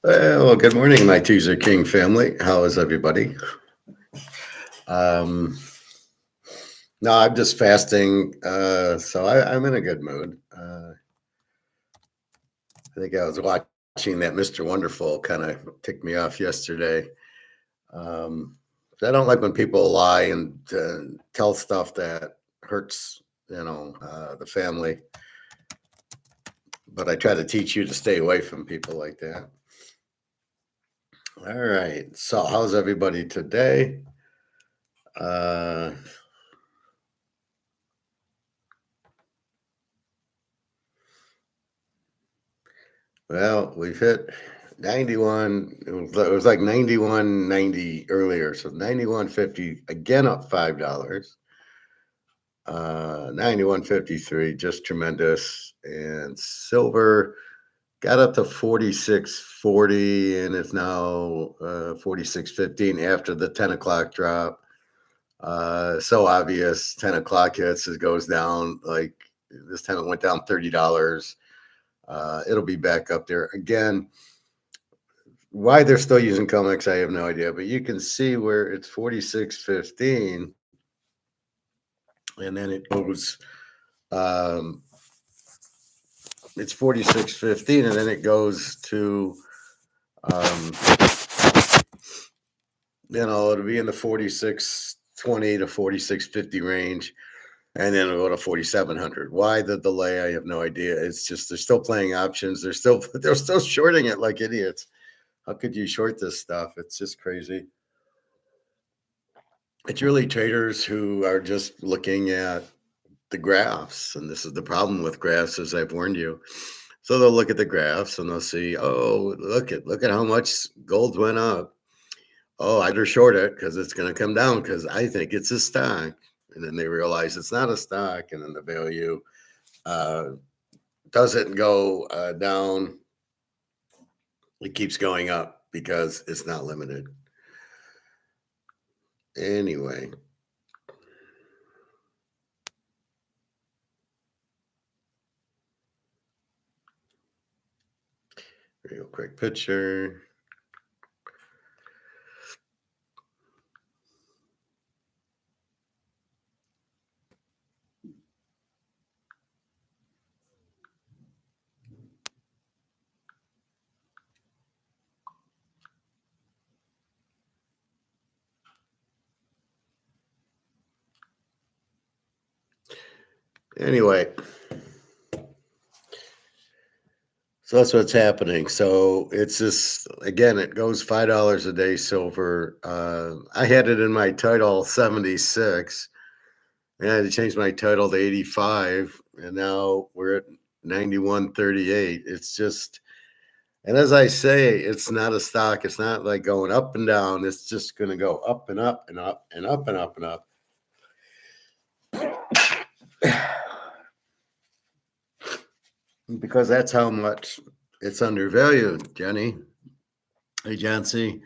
Well, good morning, my Teaserking family. How is everybody? Um, no, I'm just fasting, so I'm in a good mood. I think I was watching that Mr. Wonderful kind of ticked me off yesterday. Um, I don't like when people lie and tell stuff that hurts, the family. But I try to teach you to stay away from people like that. All right. So, how's everybody today? Uh, Well, we've hit 91. It was like 91.90 earlier. So 91.50 again, up $5. 91.53, just tremendous. And silver got up to 46.40 and it's now 46.15 after the 10 o'clock drop. So obvious, 10 o'clock hits, it goes down. Like this time it went down $30. It'll be back up there again. Why they're still using Comex, I have no idea, but you can see where it's 46.15, and then it goes, um, it's 46.15, and then it goes to, um, it'll be in the 46.20 to 46.50 range, and then it'll go to 4700. Why the delay? I have no idea. It's just they're still playing options. They're still shorting it like idiots. How could you short this stuff? It's just crazy. It's really traders who are just looking at the graphs, and this is the problem with graphs, as I've warned you. So they'll look at the graphs and they'll see, oh, look at how much gold went up. Oh, I better short it because it's going to come down because I think it's a stock. And then they realize it's not a stock, and then the value uh, doesn't go down. It keeps going up because it's not limited. Anyway, real quick picture. Anyway, so that's what's happening. So it's just again, it goes $5 a day silver. I had it in my title 76, and I had to change my title to 85, and now we're at 91.38. It's just, and as I say, it's not a stock. It's not like going up and down. It's just going to go up and up and up and up and up and up. Because that's how much it's undervalued, Jenny. Hey, Jancy.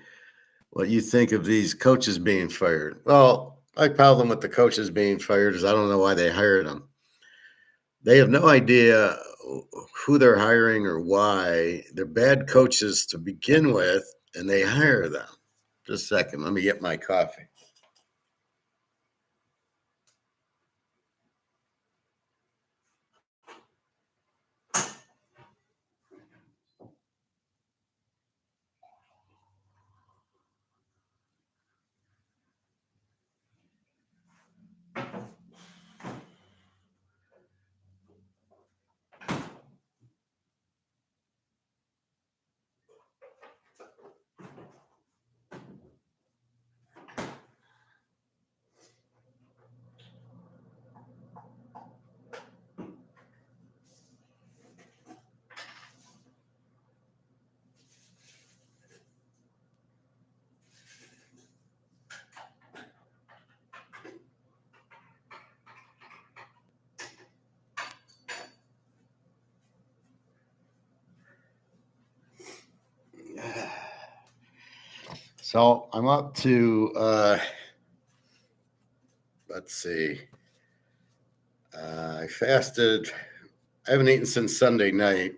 What you think of these coaches being fired? Well, my problem with the coaches being fired is I don't know why they hired them. They have no idea who they're hiring or why. They're bad coaches to begin with, and they hire them. Just a second. Let me get my coffee. So I'm up to, let's see, I fasted. I haven't eaten since Sunday night.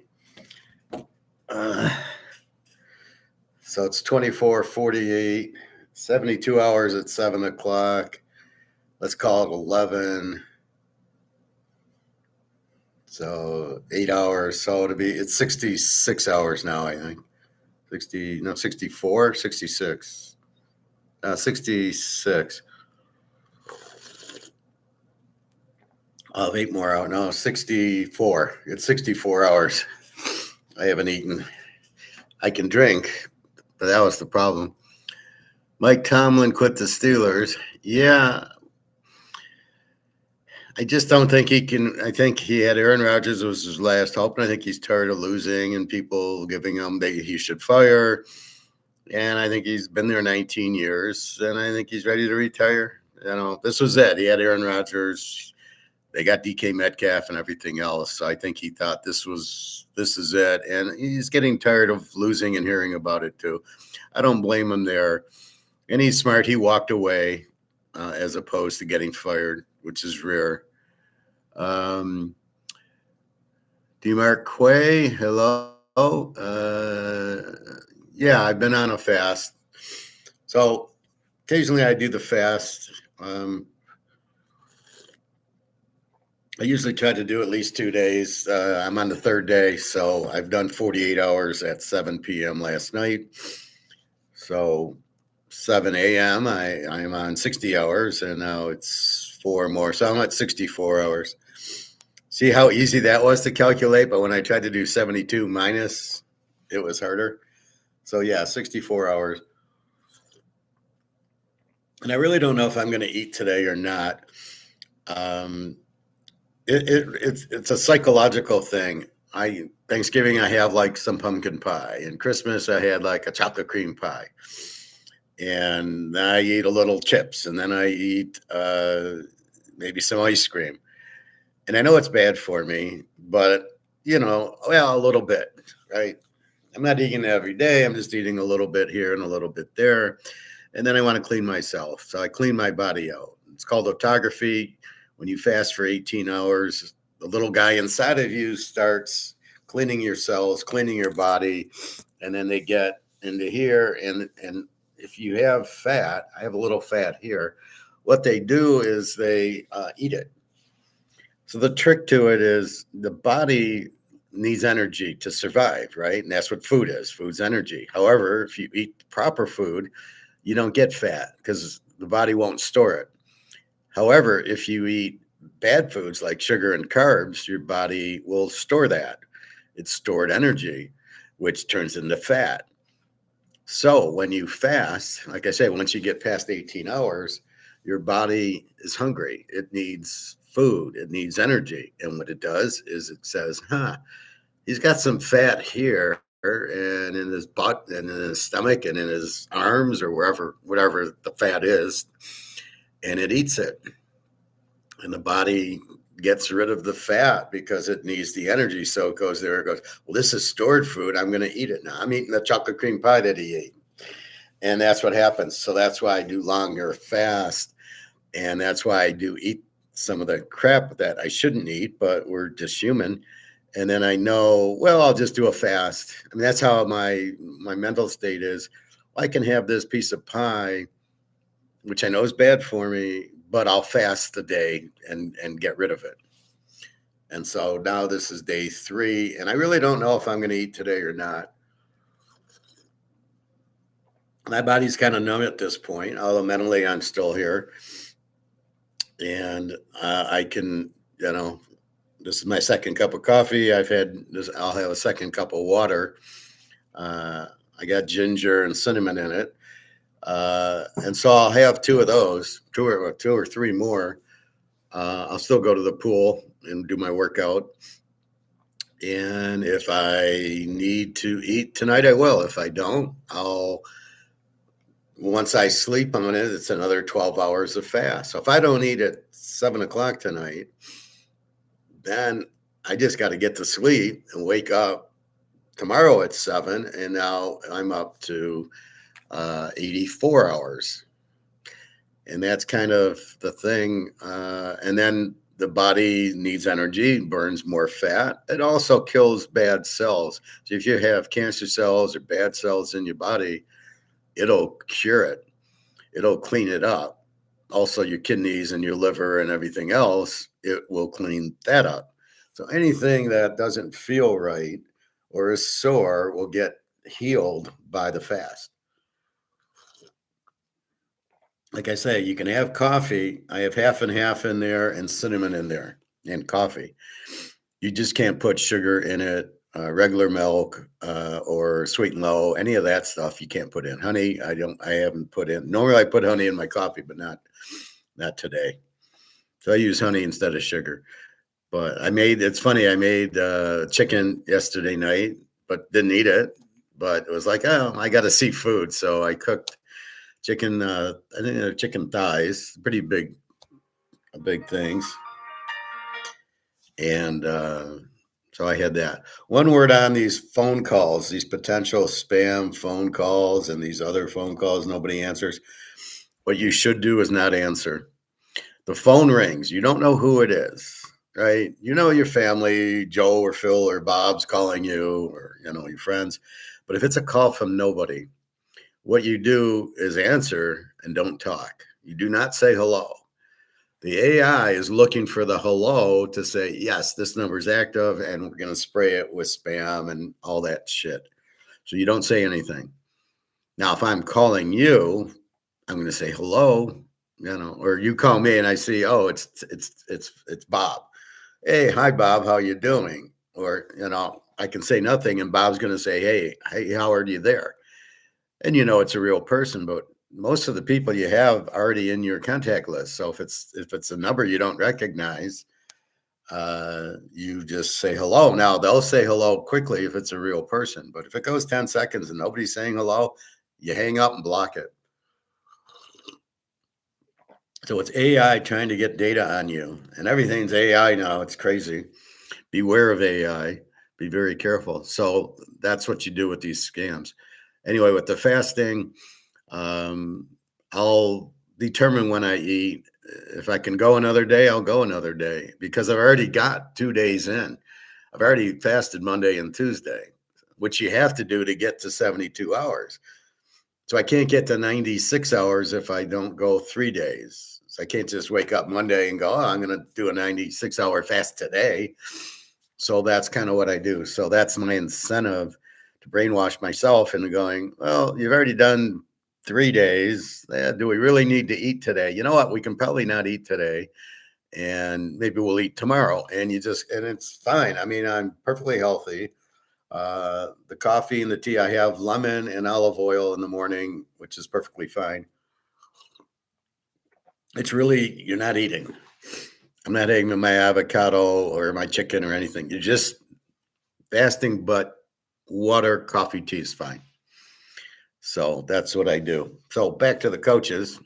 Uh, So it's 24, 48, 72 hours at 7 o'clock. Let's call it 11. So 8 hours. So it's 66 hours now, I think. 60, no, 64, 66. 66. I'll have 8 more out. No, 64. It's 64 hours. I haven't eaten. I can drink, but that was the problem. Mike Tomlin quit the Steelers. Yeah, I just don't think he can. I think he had Aaron Rodgers was his last hope, and I think he's tired of losing and people giving him that he should fire. And I think he's been there 19 years, and I think he's ready to retire. This was it. He had Aaron Rodgers. They got DK Metcalf and everything else. So I think he thought this is it. And he's getting tired of losing and hearing about it too. I don't blame him there. And he's smart. He walked away as opposed to getting fired, which is rare. DeMarc Quay, hello. Yeah, I've been on a fast. So occasionally I do the fast. I usually try to do at least 2 days. I'm on the third day, so I've done 48 hours at 7 p.m. last night. So 7 a.m. I'm on 60 hours, and now it's 4 more. So I'm at 64 hours. See how easy that was to calculate? But when I tried to do 72 minus, it was harder. So yeah, 64 hours. And I really don't know if I'm going to eat today or not. It's a psychological thing. Thanksgiving I have like some pumpkin pie, and Christmas I had like a chocolate cream pie, and then I eat a little chips, and then I eat maybe some ice cream. And I know it's bad for me, but a little bit, right? I'm not eating it every day. I'm just eating a little bit here and a little bit there, and then I want to clean myself, so I clean my body out. It's called autophagy. When you fast for 18 hours, the little guy inside of you starts cleaning your cells, cleaning your body, and then they get into here. And if you have fat, I have a little fat here. What they do is they eat it. So the trick to it is the body needs energy to survive, right? And that's what food is. Food's energy. However, if you eat proper food, you don't get fat because the body won't store it. However, if you eat bad foods like sugar and carbs, your body will store that. It's stored energy, which turns into fat. So when you fast, like I say, once you get past 18 hours, your body is hungry. It needs food. It needs energy. And what it does is it says, he's got some fat here and in his butt and in his stomach and in his arms or whatever the fat is. And it eats it. And the body gets rid of the fat because it needs the energy. So it goes there. It goes, well, this is stored food. I'm going to eat it now. I'm eating the chocolate cream pie that he ate. And that's what happens. So that's why I do longer fast. And that's why I do eat some of the crap that I shouldn't eat, but we're just human. And then I know, well, I'll just do a fast. I mean, that's how my mental state is. I can have this piece of pie, which I know is bad for me, but I'll fast the day and get rid of it. And so now this is day 3, and I really don't know if I'm going to eat today or not. My body's kind of numb at this point, although mentally I'm still here. And I can, this is my second cup of coffee. I'll have a second cup of water. I got ginger and cinnamon in it. And so I'll have 2 of those, two or 3 more. I'll still go to the pool and do my workout. And if I need to eat tonight, I will. If I don't, once I sleep on it, it's another 12 hours of fast. So if I don't eat at 7 o'clock tonight, then I just got to get to sleep and wake up tomorrow at 7. And now I'm up to 84 hours. And that's kind of the thing. And then the body needs energy, burns more fat. It also kills bad cells. So if you have cancer cells or bad cells in your body, it'll cure it. It'll clean it up. Also, your kidneys and your liver and everything else, it will clean that up. So anything that doesn't feel right or is sore will get healed by the fast. Like I say, you can have coffee. I have half and half in there and cinnamon in there and coffee. You just can't put sugar in it, regular milk, or sweet and low, any of that stuff you can't put in. Honey, I haven't put in. Normally I put honey in my coffee, but not today. So I use honey instead of sugar. But it's funny, I made chicken yesterday night, but didn't eat it. But it was like, oh, I got to see food. So I cooked chicken, I think they're chicken thighs, pretty big things. And so I had that. One word on these phone calls, these potential spam phone calls and these other phone calls nobody answers. What you should do is not answer. The phone rings. You don't know who it is, right? You know your family, Joe or Phil or Bob's calling you, or your friends. But if it's a call from nobody, what you do is answer and don't talk. You do not say hello. The AI is looking for the hello to say, yes, this number is active and we're going to spray it with spam and all that shit. So you don't say anything. Now, if I'm calling you, I'm going to say hello, or you call me and I see, oh, it's Bob. Hey, hi, Bob. How you doing? Or, I can say nothing and Bob's going to say, hey, how are you there? And it's a real person, but most of the people you have already in your contact list. So if it's a number you don't recognize, you just say hello. Now they'll say hello quickly if it's a real person, but if it goes 10 seconds and nobody's saying hello, you hang up and block it. So it's AI trying to get data on you, and everything's AI now. It's crazy. Beware of AI. Be very careful. So that's what you do with these scams. Anyway, with the fasting, I'll determine when I eat. If I can go another day, I'll go another day because I've already got 2 days in. I've already fasted Monday and Tuesday, which you have to do to get to 72 hours. So I can't get to 96 hours if I don't go 3 days. So I can't just wake up Monday and go, oh, I'm going to do a 96-hour fast today. So that's kind of what I do. So that's my incentive to brainwash myself into going, well, you've already done 3 days. Do we really need to eat today? You know what? We can probably not eat today. And maybe we'll eat tomorrow. And it's fine. I mean, I'm perfectly healthy. The coffee and the tea, I have lemon and olive oil in the morning, which is perfectly fine. It's really, you're not eating. I'm not eating my avocado or my chicken or anything. You're just fasting, but water, coffee, tea is fine. So that's what I do. So back to the coaches.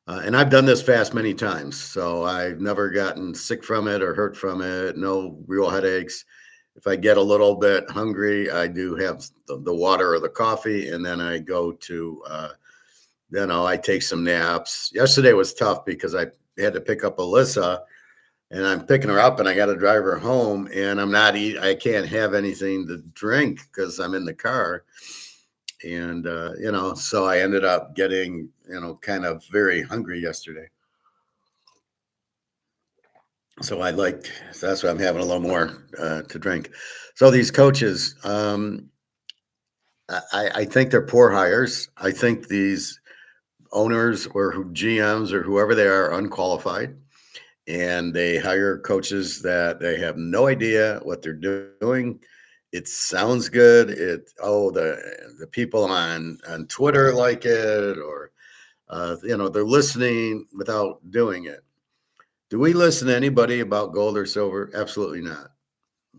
And I've done this fast many times. So I've never gotten sick from it or hurt from it. No real headaches. If I get a little bit hungry, I do have the water or the coffee. And then I go to, I take some naps. Yesterday was tough because I had to pick up Alyssa. And I'm picking her up and I got to drive her home and I can't have anything to drink because I'm in the car. And, so I ended up getting, kind of very hungry yesterday. So that's why I'm having a little more to drink. So these coaches, I think they're poor hires. I think these owners or GMs or whoever they are unqualified. And they hire coaches that they have no idea what they're doing. It sounds good. The people on Twitter like it, or they're listening without doing it. Do we listen to anybody about gold or silver? Absolutely not.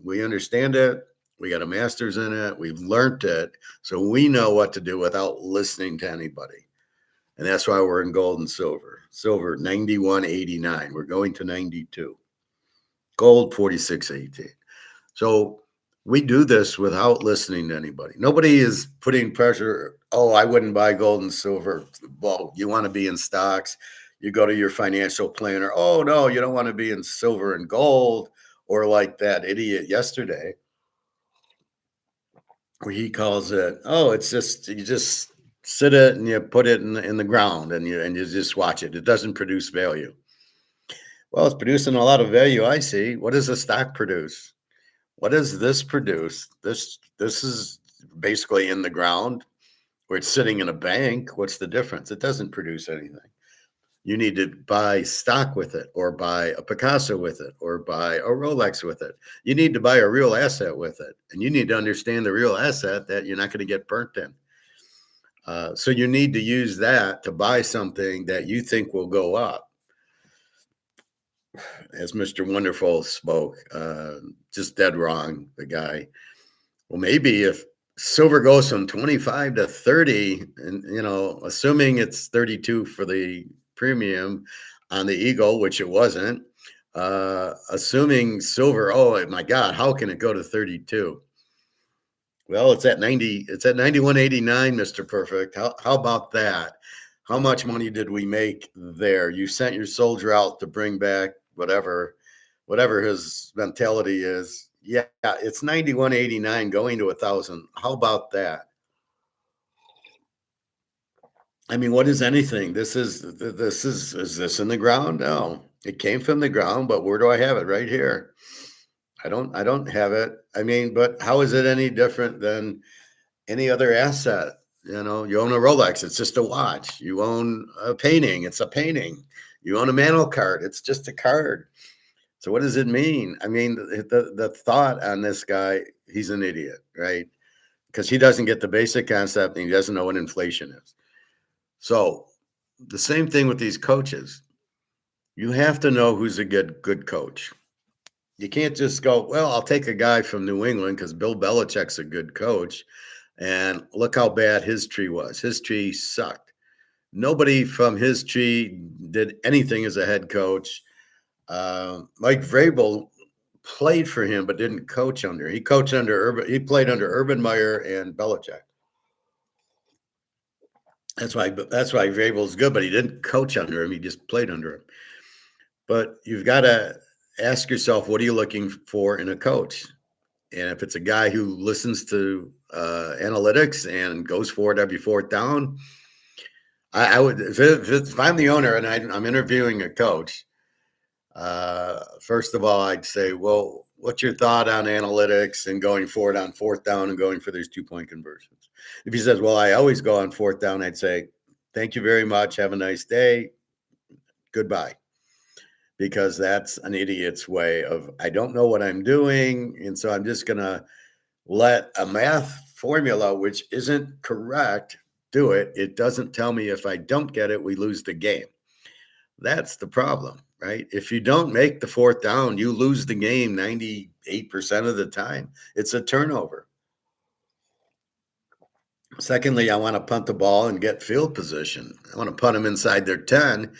We understand it. We got a master's in it. We've learned it, so we know what to do without listening to anybody. And that's why we're in gold and silver. Silver 91.89. We're going to 92. Gold 46.18. So we do this without listening to anybody. Nobody is putting pressure. Oh, I wouldn't buy gold and silver. Well, you want to be in stocks. You go to your financial planner. Oh no, you don't want to be in silver and gold, or like that idiot yesterday where he calls it, oh, it's just you just sit it and you put it in the ground and you just watch it. It doesn't produce value. Well, it's producing a lot of value. I see. What does a stock produce? What does this produce? This is basically in the ground where it's sitting in a bank. What's the difference? It doesn't produce anything. You need to buy stock with it, or buy a Picasso with it, or buy a Rolex with it. You need to buy a real asset with it. And you need to understand the real asset that you're not going to get burnt in. So you need to use that to buy something that you think will go up. As Mr. Wonderful spoke, just dead wrong, the guy. Well, maybe if silver goes from 25 to 30, and assuming it's 32 for the premium on the Eagle, which it wasn't, assuming silver, oh my God, how can it go to 32? Well, it's at 90, it's at 91.89, Mr. Perfect. How about that? How much money did we make there? You sent your soldier out to bring back whatever his mentality is. Yeah, it's 91.89 going to 1,000. How about that? I mean, what is anything? Is this in the ground? No, it came from the ground, but where do I have it? Right here. I don't have it. I mean, but how is it any different than any other asset? You own a Rolex, it's just a watch. You own a painting, it's a painting. You own a mantle card, it's just a card. So what does it mean? I mean, the thought on this guy, he's an idiot, right? Because he doesn't get the basic concept and he doesn't know what inflation is. So the same thing with these coaches. You have to know who's a good coach. You can't just go, well, I'll take a guy from New England because Bill Belichick's a good coach. And look how bad his tree was. His tree sucked. Nobody from his tree did anything as a head coach. Mike Vrabel played for him, but didn't coach under. He coached under Urban. He played under Urban Meyer and Belichick. That's why Vrabel's good, but he didn't coach under him. He just played under him. But you've got to ask yourself, what are you looking for in a coach? And if it's a guy who listens to analytics and goes for it every fourth down, I would. If I'm the owner and I'm interviewing a coach, first of all, I'd say, well, what's your thought on analytics and going for it on fourth down and going for these 2-point conversions? If he says, well, I always go on fourth down, I'd say, thank you very much. Have a nice day. Goodbye. Because that's an idiot's way of, I don't know what I'm doing. And so I'm just going to let a math formula, which isn't correct, do it. It doesn't tell me if I don't get it, we lose the game. That's the problem, right? If you don't make the fourth down, you lose the game 98% of the time. It's a turnover. Secondly, I want to punt the ball and get field position. I want to punt them inside their 10,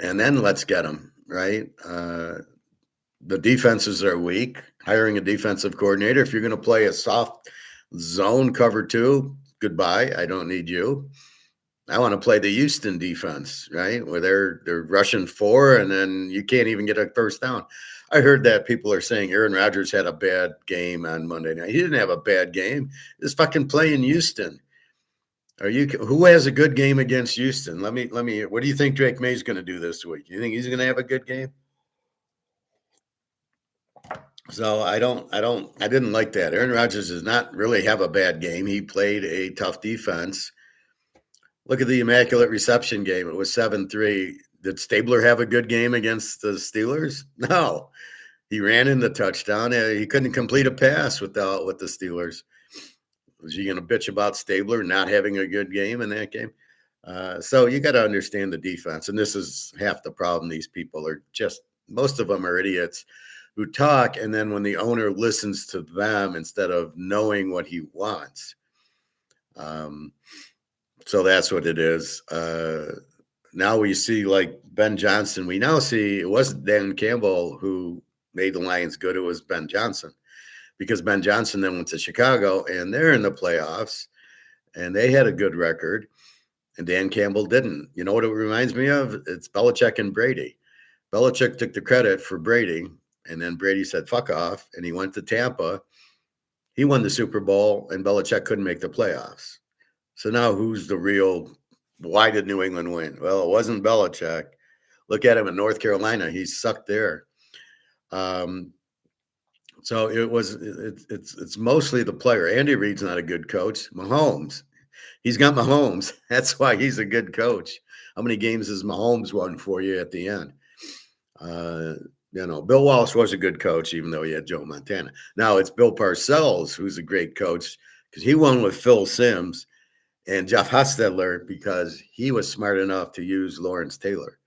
and then let's get them, right? The defenses are weak. Hiring a defensive coordinator. If you're going to play a soft zone cover 2, goodbye. I don't need you. I want to play the Houston defense, right? Where they're rushing 4 and then you can't even get a first down. I heard that people are saying Aaron Rodgers had a bad game on Monday night. He didn't have a bad game. He's fucking playing Houston. Who has a good game against Houston? Let me. What do you think Drake May's going to do this week? You think he's going to have a good game? So I didn't like that. Aaron Rodgers does not really have a bad game. He played a tough defense. Look at the Immaculate Reception game. It was 7-3. Did Stabler have a good game against the Steelers? No. He ran in the touchdown. He couldn't complete a pass with the Steelers. Was he going to bitch about Stabler not having a good game in that game? So you got to understand the defense. And this is half the problem. These people are just, most of them are idiots who talk. And then when the owner listens to them instead of knowing what he wants. So that's what it is. Now we see like Ben Johnson. We now see it wasn't Dan Campbell who made the Lions good. It was Ben Johnson, because Ben Johnson then went to Chicago and they're in the playoffs and they had a good record. and Dan Campbell didn't. You know what it reminds me of? It's Belichick and Brady. Belichick took the credit for Brady, and then Brady said, fuck off, and he went to Tampa. He won the Super Bowl, and Belichick couldn't make the playoffs. So now who's the real, why did New England win? Well, it wasn't Belichick. Look at him in North Carolina. He sucked there. So it's mostly the player. Andy Reid's not a good coach. Mahomes, he's got Mahomes. That's why he's a good coach. How many games has Mahomes won for you at the end? Bill Walsh was a good coach, even though he had Joe Montana. Now it's Bill Parcells, who's a great coach, because he won with Phil Simms and Jeff Hostetler because he was smart enough to use Lawrence Taylor.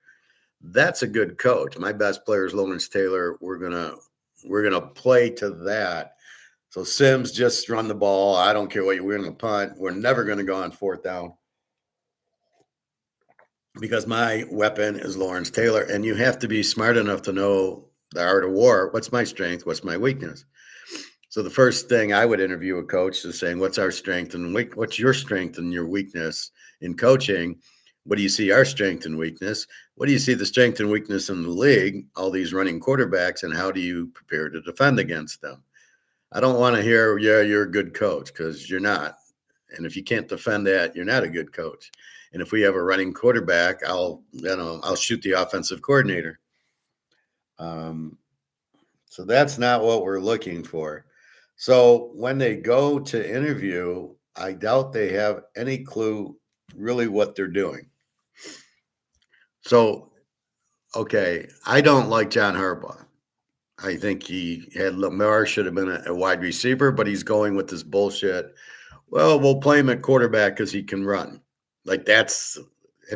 That's a good coach. My best player is Lawrence Taylor. We're gonna play to that. So Simms, just run the ball. I don't care what you're going to punt. We're never going to go on fourth down because my weapon is Lawrence Taylor. And you have to be smart enough to know the art of war. What's my strength? What's my weakness? So the first thing I would interview a coach is saying, what's our strength and what's your strength and your weakness in coaching? What do you see our strength and weakness? What do you see the strength and weakness in the league? All these running quarterbacks, and how do you prepare to defend against them? I don't want to hear, yeah, you're a good coach, because you're not. And if you can't defend that, you're not a good coach. And if we have a running quarterback, I'll shoot the offensive coordinator. So that's not what we're looking for. So when they go to interview, I doubt they have any clue really what they're doing. So, okay, I don't like John Harbaugh. I think he had Lamar should have been a wide receiver, but he's going with this bullshit. Well, we'll play him at quarterback because he can run. Like have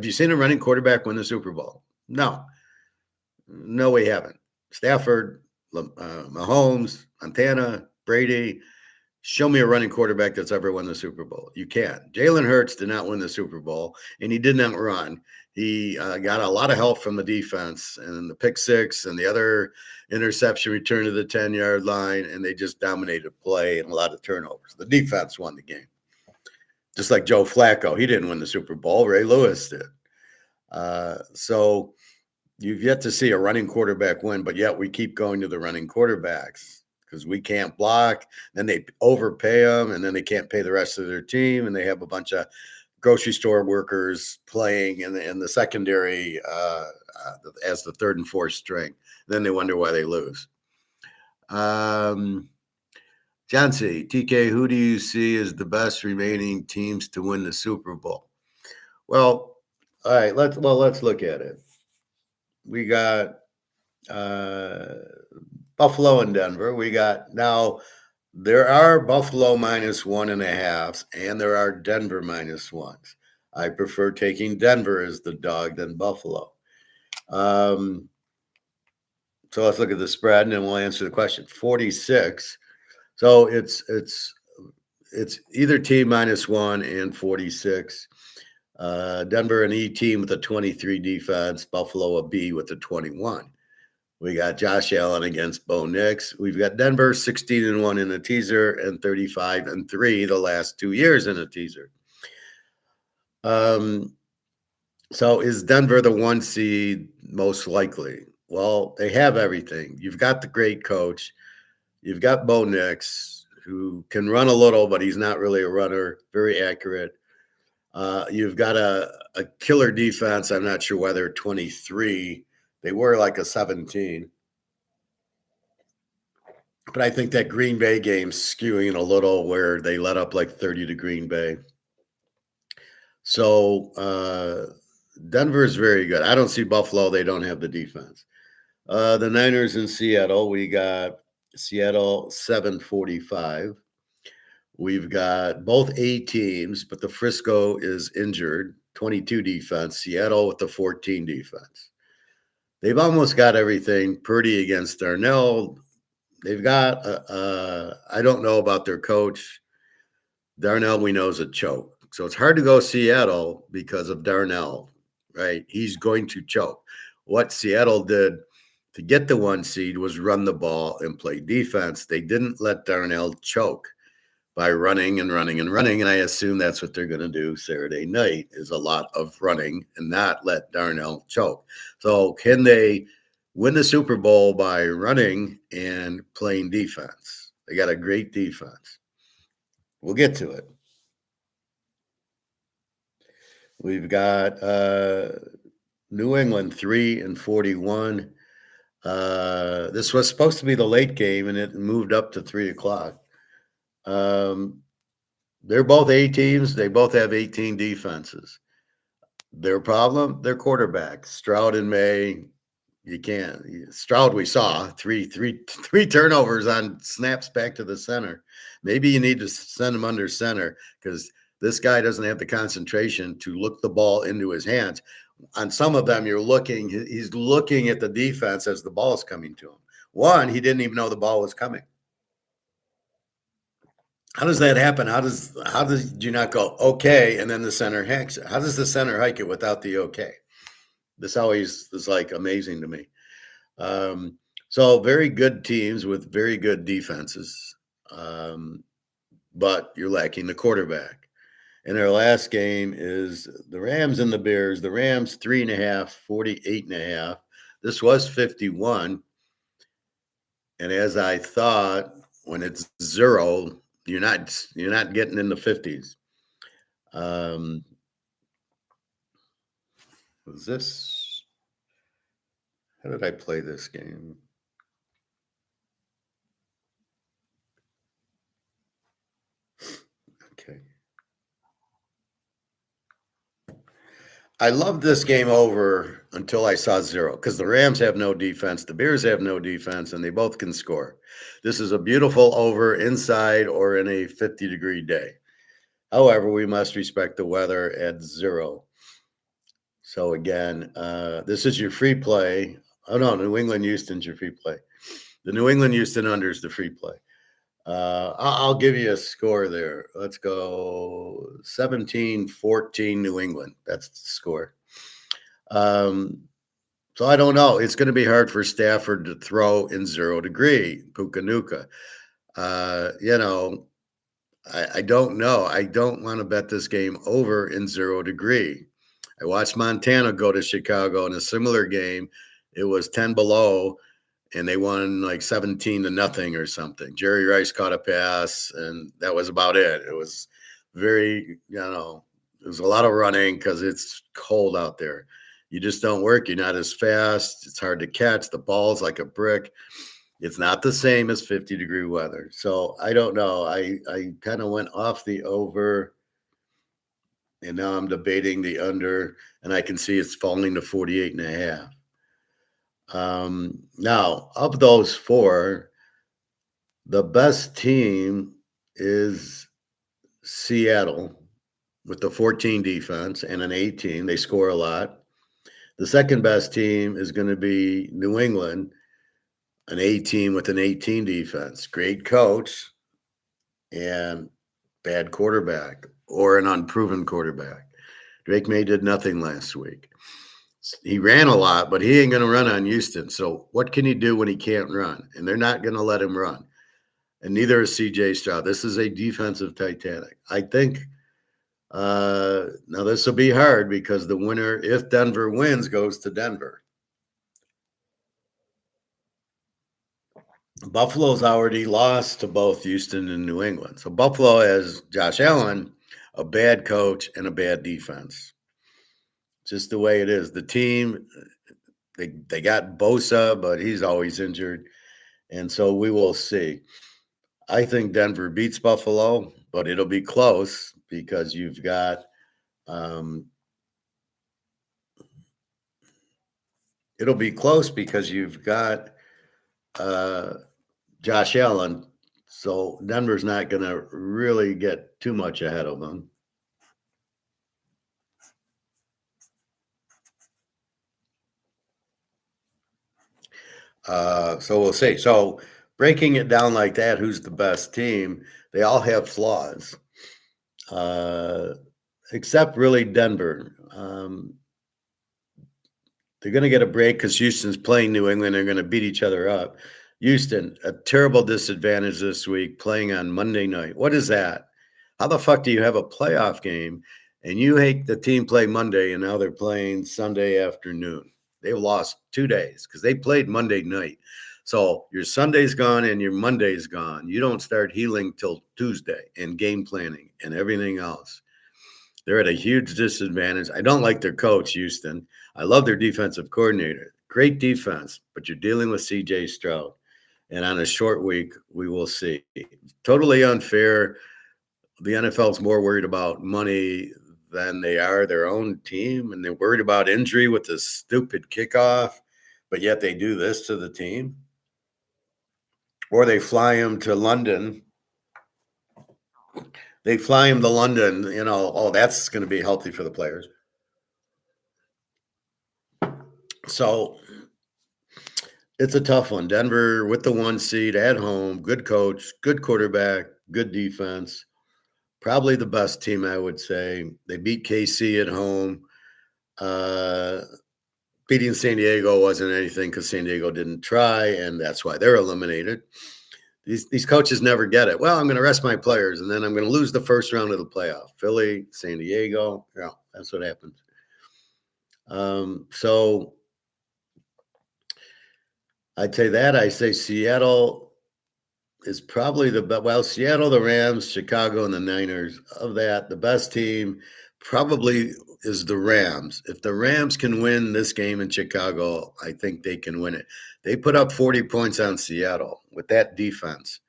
you seen a running quarterback win the Super Bowl? No, we haven't. Stafford, Mahomes, Montana, Brady. Show me a running quarterback that's ever won the Super Bowl. You can't. Jalen Hurts did not win the Super Bowl, and he did not run. He got a lot of help from the defense and the pick six and the other interception return to the 10-yard line, and they just dominated play and a lot of turnovers. The defense won the game. Just like Joe Flacco. He didn't win the Super Bowl. Ray Lewis did. So you've yet to see a running quarterback win, but yet we keep going to the running quarterbacks because we can't block. Then they overpay them, and then they can't pay the rest of their team, and they have a bunch of grocery store workers playing in the secondary as the third and fourth string. Then they wonder why they lose. John C. TK, who do you see as the best remaining teams to win the Super Bowl? Well, all right, let's look at it. We got Buffalo and Denver. We got now there are Buffalo -1.5s and there are Denver -1s. I prefer taking Denver as the dog than Buffalo. So let's look at the spread and then we'll answer the question. 46. So it's either team -1 and 46. Denver an E team with a 23 defense, Buffalo a B with a 21. We got Josh Allen against Bo Nix. We've got Denver 16-1 in a teaser and 35-3 the last 2 years in a teaser. So is Denver the 1 seed most likely? Well, they have everything. You've got the great coach. You've got Bo Nix, who can run a little, but he's not really a runner, very accurate. You've got a killer defense. I'm not sure whether 23. They were like a 17. But I think that Green Bay game's skewing a little where they let up like 30 to Green Bay. So Denver is very good. I don't see Buffalo. They don't have the defense. The Niners in Seattle, we got Seattle 745. We've got both A teams, but the Frisco is injured, 22 defense, Seattle with the 14 defense. They've almost got everything. Purdy against Darnell. They've got, I don't know about their coach. Darnell, we know, is a choke. So it's hard to go Seattle because of Darnell, right? He's going to choke. What Seattle did to get the 1 seed was run the ball and play defense. They didn't let Darnell choke. by running and running and running. And I assume that's what they're going to do Saturday night is a lot of running and not let Darnell choke. So can they win the Super Bowl by running and playing defense? They got a great defense. We'll get to it. We've got New England 3-41. This was supposed to be the late game, and it moved up to 3:00. They're both A teams. They both have 18 defenses. Their problem, their quarterbacks, Stroud and May. You can't. Stroud, we saw three turnovers on snaps back to the center. Maybe you need to send him under center because this guy doesn't have the concentration to look the ball into his hands. On some of them, he's looking at the defense as the ball is coming to him. One, he didn't even know the ball was coming. How does that happen? How does you not go okay and then the center hikes it? How does the center hike it without the okay? This always is like amazing to me. So very good teams with very good defenses, but you're lacking the quarterback. And our last game is the Rams and the Bears. The Rams 3.5, 48.5. This was 51. And as I thought, when it's 0, you're not getting in the 50s. Was this? How did I play this game? Okay. I loved this game over until I saw 0 because the Rams have no defense, the Bears have no defense, and they both can score. This is a beautiful over inside or in a 50-degree day. However, we must respect the weather at 0. So again, this is your free play. Oh no, New England Houston's your free play. The New England Houston under is the free play. I'll give you a score there. Let's go 17-14 New England. That's the score. So I don't know. It's going to be hard for Stafford to throw in 0 degree, Puka Nuka. I don't know. I don't want to bet this game over in 0 degree. I watched Montana go to Chicago in a similar game. It was 10 below, and they won like 17-0 or something. Jerry Rice caught a pass, and that was about it. It was very, it was a lot of running because it's cold out there. You just don't work. You're not as fast. It's hard to catch. The ball's like a brick. It's not the same as 50-degree weather. So I don't know. I kind of went off the over, and now I'm debating the under, and I can see it's falling to 48.5. Now, of those 4, the best team is Seattle with the 14 defense and an 18. They score a lot. The second best team is going to be New England, an 18 with an 18 defense. Great coach and bad quarterback or an unproven quarterback. Drake May did nothing last week. He ran a lot, but he ain't going to run on Houston. So what can he do when he can't run? And they're not going to let him run. And neither is CJ Stroud. This is a defensive Titanic. I think now this will be hard because the winner, if Denver wins, goes to Denver. Buffalo's already lost to both Houston and New England. So Buffalo has Josh Allen, a bad coach, and a bad defense. Just the way it is. The team, they got Bosa, but he's always injured. And so we will see. I think Denver beats Buffalo, but it'll be close because you've got Josh Allen. So Denver's not going to really get too much ahead of them. So we'll see. So breaking it down like that, who's the best team? They all have flaws, except really Denver. They're going to get a break because Houston's playing New England. They're going to beat each other up. Houston, a terrible disadvantage this week playing on Monday night. What is that? How the fuck do you have a playoff game and you hate the team play Monday and now they're playing Sunday afternoon? They've lost 2 days because they played Monday night. So your Sunday's gone and your Monday's gone. You don't start healing till Tuesday and game planning and everything else. They're at a huge disadvantage. I don't like their coach, Houston. I love their defensive coordinator. Great defense, but you're dealing with CJ Stroud. And on a short week, we will see. Totally unfair. The NFL's more worried about money than they are their own team. And they're worried about injury with this stupid kickoff, but yet they do this to the team. Or they fly him to London. They fly him to London, oh, that's going to be healthy for the players. So it's a tough one. Denver with the 1 seed at home, good coach, good quarterback, good defense. Probably the best team, I would say. They beat KC at home. Beating San Diego wasn't anything because San Diego didn't try, and that's why they're eliminated. These coaches never get it. Well, I'm going to rest my players, and then I'm going to lose the first round of the playoff. Philly, San Diego, yeah, that's what happens. So I'd say that. I say Seattle is probably the best. Well, Seattle, the Rams, Chicago, and the Niners. Of that, the best team probably is the Rams. If the Rams can win this game in Chicago, I think they can win it. They put up 40 points on Seattle with that defense.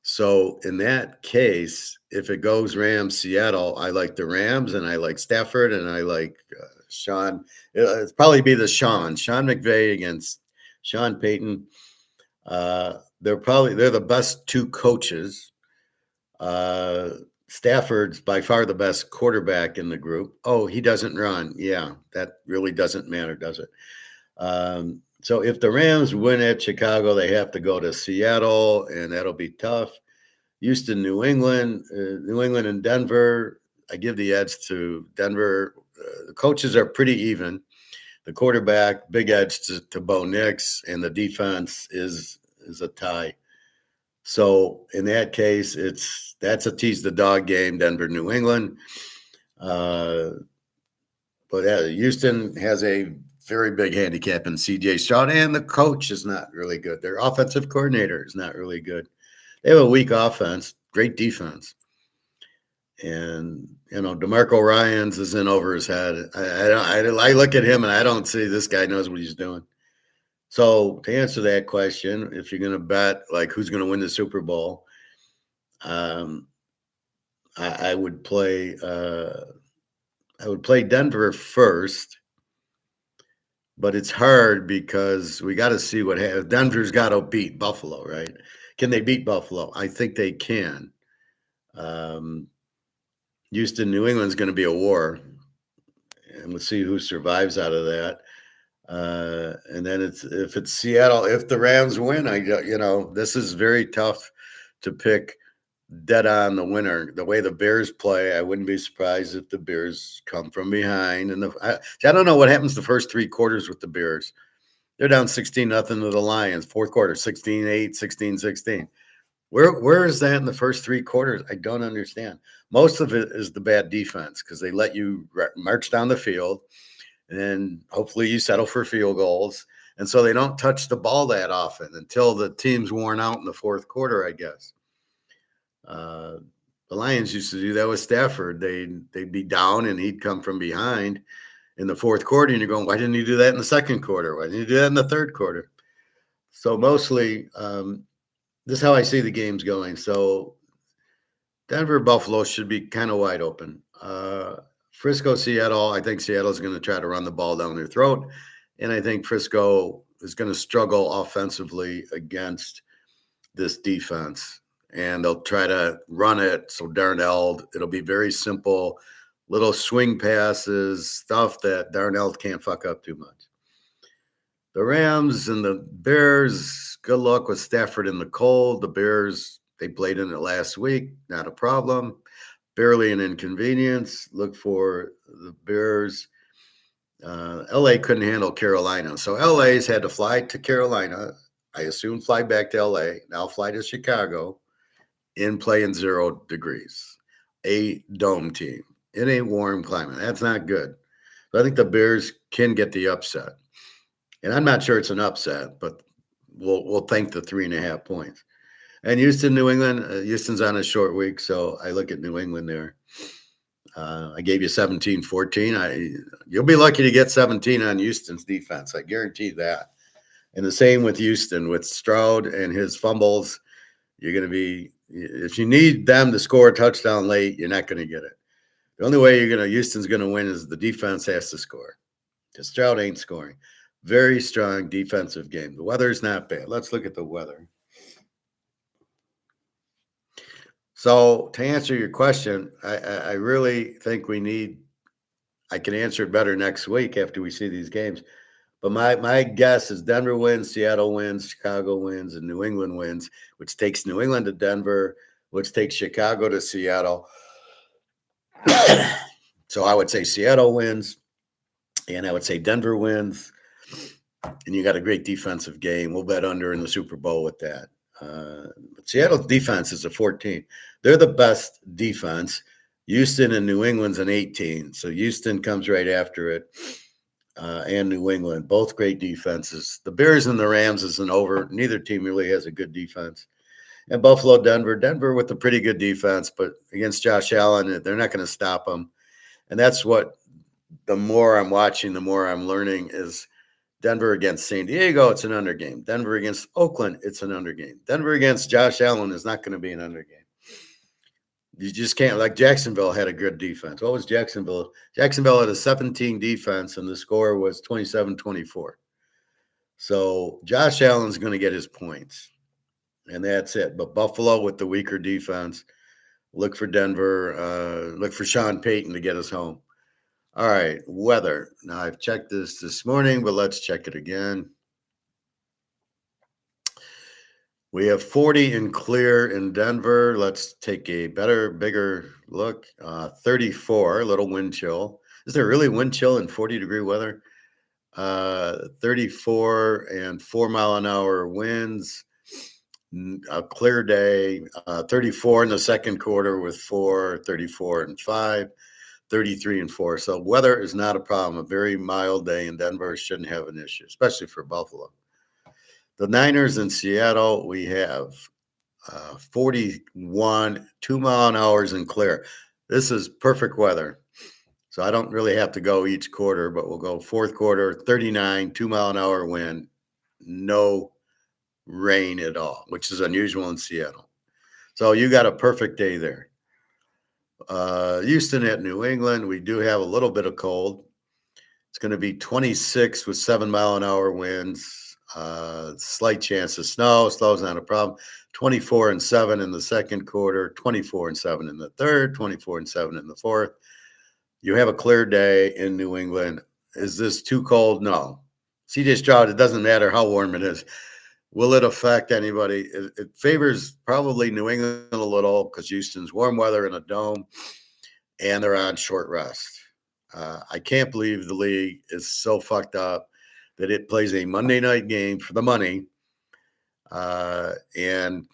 So in that case, if it goes Rams, Seattle, I like the Rams and I like Stafford and I like Sean. It'll probably be the Sean McVay against Sean Payton. They're the best two coaches. Stafford's by far the best quarterback in the group. Oh, he doesn't run. Yeah, that really doesn't matter, does it? So if the Rams win at Chicago, they have to go to Seattle, and that'll be tough. Houston, New England and Denver. I give the edge to Denver. The coaches are pretty even. The quarterback, big edge to Bo Nix, and the defense is a tie. So in that case, that's a tease the dog game, Denver, New England. But Houston has a very big handicap in CJ Stroud, and the coach is not really good. Their offensive coordinator is not really good. They have a weak offense, great defense. And, DeMarco Ryans is in over his head. I look at him and I don't see this guy knows what he's doing. So to answer that question, if you're going to bet like who's going to win the Super Bowl, I would play Denver first, but it's hard because we got to see what happens. Denver's got to beat Buffalo, right? Can they beat Buffalo? I think they can. Houston, New England's going to be a war, and we'll see who survives out of that. And then if it's Seattle, if the Rams win, this is very tough to pick dead on the winner. The way the Bears play, I wouldn't be surprised if the Bears come from behind. And I don't know what happens the first 3 quarters with the Bears. They're down 16-0 to the Lions. Fourth quarter, 16-8, 16-16. Where is that in the first 3 quarters? I don't understand. Most of it is the bad defense because they let you march down the field, and hopefully you settle for field goals. And so they don't touch the ball that often until the team's worn out in the fourth quarter, I guess. The Lions used to do that with Stafford. They'd be down and he'd come from behind in the fourth quarter, and you're going, why didn't he do that in the second quarter? Why didn't he do that in the third quarter? So mostly this is how I see the games going. So Denver, Buffalo should be kind of wide open. Frisco, Seattle, I think Seattle's going to try to run the ball down their throat. And I think Frisco is going to struggle offensively against this defense. And they'll try to run it. So Darnell, it'll be very simple, little swing passes, stuff that Darnell can't fuck up too much. The Rams and the Bears, good luck with Stafford in the cold. The Bears, they played in it last week, not a problem. Barely an inconvenience. Look for the Bears. LA couldn't handle Carolina. So LA's had to fly to Carolina. I assume fly back to LA. Now fly to Chicago and play in 0 degrees. A dome team in a warm climate. That's not good. So I think the Bears can get the upset. And I'm not sure it's an upset, but we'll think the 3.5 points. And Houston, New England. Houston's on a short week, so I look at New England there. I gave you 17-14. You'll be lucky to get 17 on Houston's defense. I guarantee that. And the same with Houston, with Stroud and his fumbles. You're going to be, if you need them to score a touchdown late, you're not going to get it. The only way Houston's going to win is the defense has to score. Because Stroud ain't scoring. Very strong defensive game. The weather's not bad. Let's look at the weather. So to answer your question, I really think I can answer it better next week after we see these games. But my guess is Denver wins, Seattle wins, Chicago wins, and New England wins, which takes New England to Denver, which takes Chicago to Seattle. So I would say Seattle wins, and I would say Denver wins, and you got a great defensive game. We'll bet under in the Super Bowl with that. Seattle's defense is a 14. They're the best defense. Houston and New England's an 18. So Houston comes right after it. And New England, both great defenses. The Bears and the Rams is an over. Neither team really has a good defense. And Buffalo, Denver with a pretty good defense, but against Josh Allen, they're not going to stop him. And that's what the more I'm watching, the more I'm learning is Denver against San Diego, it's an under game. Denver against Oakland, it's an under game. Denver against Josh Allen is not going to be an under game. You just can't. Like Jacksonville had a good defense. What was Jacksonville? Jacksonville had a 17 defense, and the score was 27-24. So Josh Allen's going to get his points, and that's it. But Buffalo with the weaker defense, look for Denver, look for Sean Payton to get us home. All right, weather. Now, I've checked this morning, but let's check it again. We have 40 and clear in Denver. Let's take a bigger look. 34, a little wind chill. Is there really wind chill in 40-degree weather? 34 and 4-mile-an-hour winds. A clear day. 34 in the second quarter with 4, 34 and 5. 33 and 4. So weather is not a problem. A very mild day in Denver shouldn't have an issue, especially for Buffalo. The Niners in Seattle, we have 41, 2-mile-an-hour and clear. This is perfect weather. So I don't really have to go each quarter, but we'll go fourth quarter, 39, 2-mile-an-hour wind, no rain at all, which is unusual in Seattle. So you got a perfect day there. Houston at New England, we do have a little bit of cold. It's going to be 26 with 7-mile-an-hour winds. Slight chance of snow. Snow's not a problem. 24 and 7 in the second quarter, 24 and 7 in the third, 24 and 7 in the fourth. You have a clear day in New England. Is this too cold? No. CJ Stroud, it doesn't matter how warm it is. Will it affect anybody? It favors probably New England a little because Houston's warm weather in a dome, and they're on short rest. I can't believe the league is so fucked up that it plays a Monday night game for the money and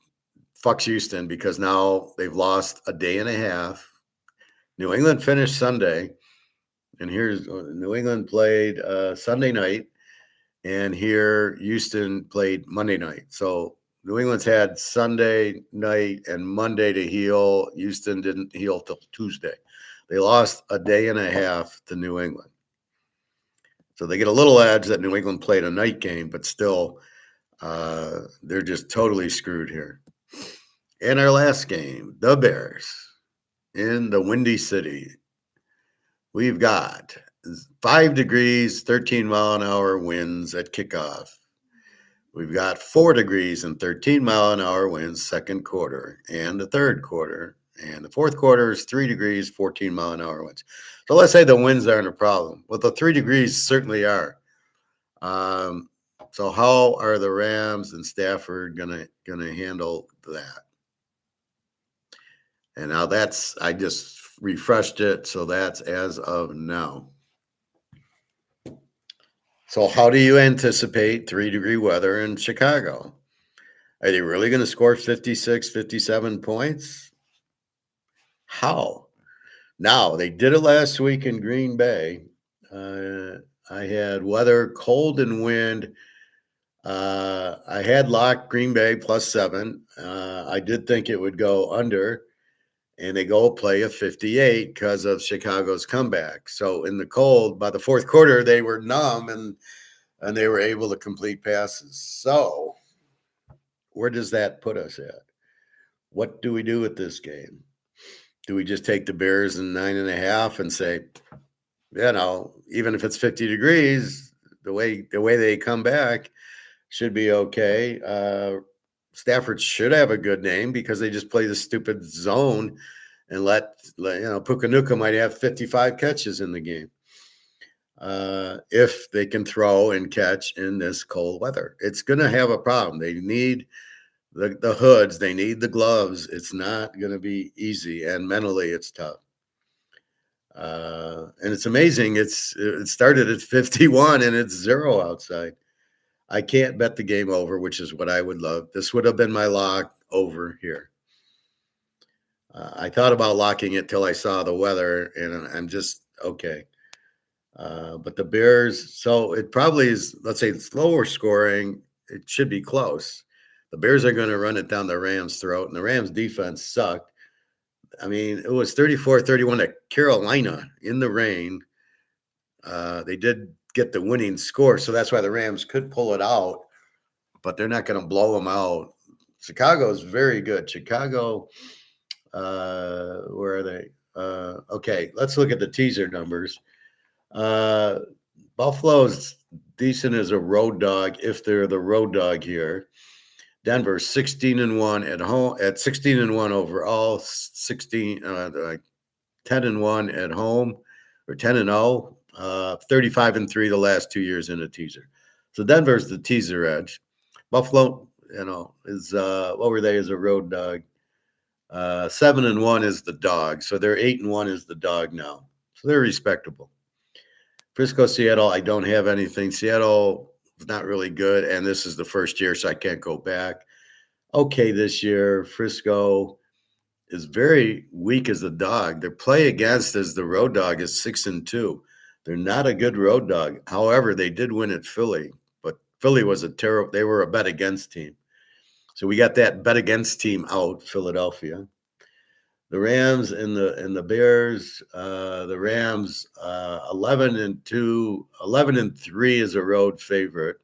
fucks Houston because now they've lost a day and a half. New England finished Sunday, and here's New England played Sunday night. And here, Houston played Monday night. So New England's had Sunday night and Monday to heal. Houston didn't heal till Tuesday. They lost a day and a half to New England. So they get a little edge that New England played a night game, but still, they're just totally screwed here. In our last game, the Bears in the Windy City, we've got 5 degrees, 13-mile-an-hour winds at kickoff. We've got 4 degrees and 13-mile-an-hour winds second quarter and the third quarter. And the fourth quarter is 3 degrees, 14-mile-an-hour winds. So let's say the winds aren't a problem. Well, the 3 degrees certainly are. So how are the Rams and Stafford gonna handle that? And now I just refreshed it, so that's as of now. So, how do you anticipate 3-degree weather in Chicago? Are they really going to score 56, 57 points? How? Now, they did it last week in Green Bay. Uh, I had weather, cold and wind. I had locked Green Bay +7. I did think it would go under, and they go play a 58 because of Chicago's comeback. So in the cold, by the fourth quarter, they were numb and they were able to complete passes. So where does that put us at? What do we do with this game? Do we just take the Bears in 9.5 and say, even if it's 50 degrees, the way they come back should be okay. Stafford should have a good name because they just play the stupid zone and let Puka might have 55 catches in the game. If they can throw and catch in this cold weather, it's going to have a problem. They need the hoods, they need the gloves. It's not going to be easy, and mentally, it's tough. And it's amazing. It started at 51 and it's 0 outside. I can't bet the game over, which is what I would love. This would have been my lock over here. I thought about locking it till I saw the weather, and I'm just okay. But the Bears, so it probably is, let's say it's lower scoring. It should be close. The Bears are going to run it down the Rams' throat, and the Rams' defense sucked. I mean, it was 34-31 at Carolina in the rain. They did get the winning score, so that's why the Rams could pull it out, but they're not going to blow them out. Chicago is very good. Chicago, where are they? Okay, let's look at the teaser numbers. Buffalo's decent as a road dog if they're the road dog here. Denver 16-1 at home, at 16-1 overall, 10-1 at home, or 10-0, 35-3 the last 2 years in a teaser. So Denver's the teaser edge. Buffalo, is what were they as a road dog? 7-1 is the dog. So they're 8-1 is the dog now. So they're respectable. Frisco, Seattle, I don't have anything. Seattle is not really good, and this is the first year, so I can't go back. Okay, this year, Frisco is very weak as a dog. Their play against as the road dog is 6-2. They're not a good road dog. However, they did win at Philly, but Philly was they were a bet against team. So we got that bet against team out, Philadelphia. The Rams and the Bears, the Rams 11-2, 11-3 is a road favorite.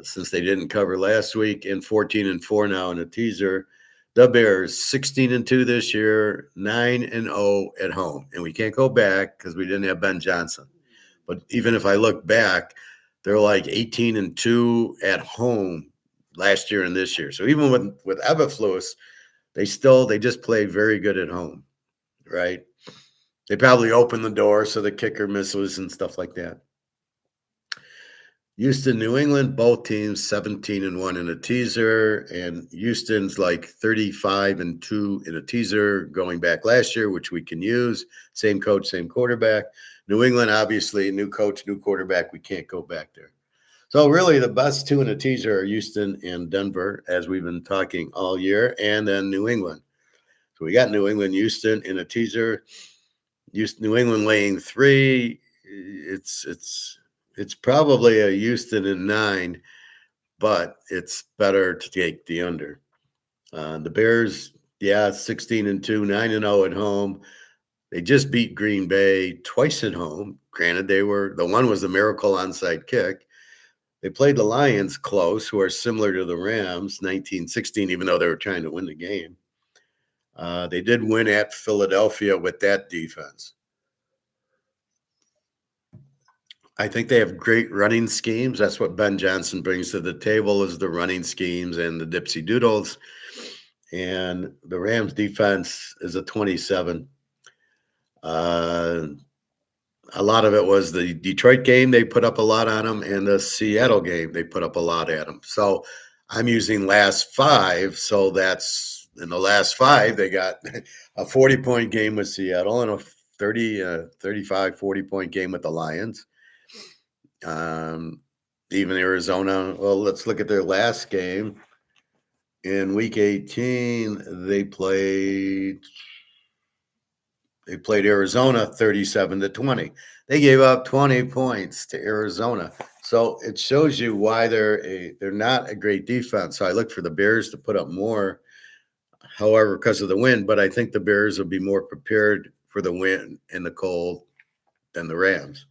Since they didn't cover last week, and 14-4 now in a teaser. The Bears 16-2 this year, 9-0 at home, and we can't go back because we didn't have Ben Johnson. But even if I look back, they're like 18-2 at home last year and this year. So even with Eberflus, they just play very good at home, right? They probably open the door so the kicker misses and stuff like that. Houston, New England, both teams 17-1 in a teaser, and Houston's like 35-2 in a teaser going back last year, which we can use. Same coach, same quarterback. New England, obviously, new coach, new quarterback. We can't go back there. So really the best two in a teaser are Houston and Denver, as we've been talking all year, and then New England. So we got New England, Houston in a teaser. New England laying 3. It's probably a Houston in 9, but it's better to take the under. The Bears, 16-2, 9-0 at home. They just beat Green Bay twice at home. Granted, the one was the miracle onside kick. They played the Lions close, who are similar to the Rams, 19-16, even though they were trying to win the game. They did win at Philadelphia with that defense. I think they have great running schemes. That's what Ben Johnson brings to the table, is the running schemes and the dipsy doodles. And the Rams defense is a 27. A lot of it was the Detroit game. They put up a lot on them, and the Seattle game, they put up a lot at them. So I'm using last 5. So that's in the last 5, they got a 40-point game with Seattle and a 35, 40-point game with the Lions. Um, Even Arizona. Well, let's look at their last game. In week 18, they played Arizona 37-20. They gave up 20 points to Arizona. So it shows you why they're not a great defense. So I look for the Bears to put up more, however, because of the wind. But I think the Bears will be more prepared for the wind and the cold than the Rams.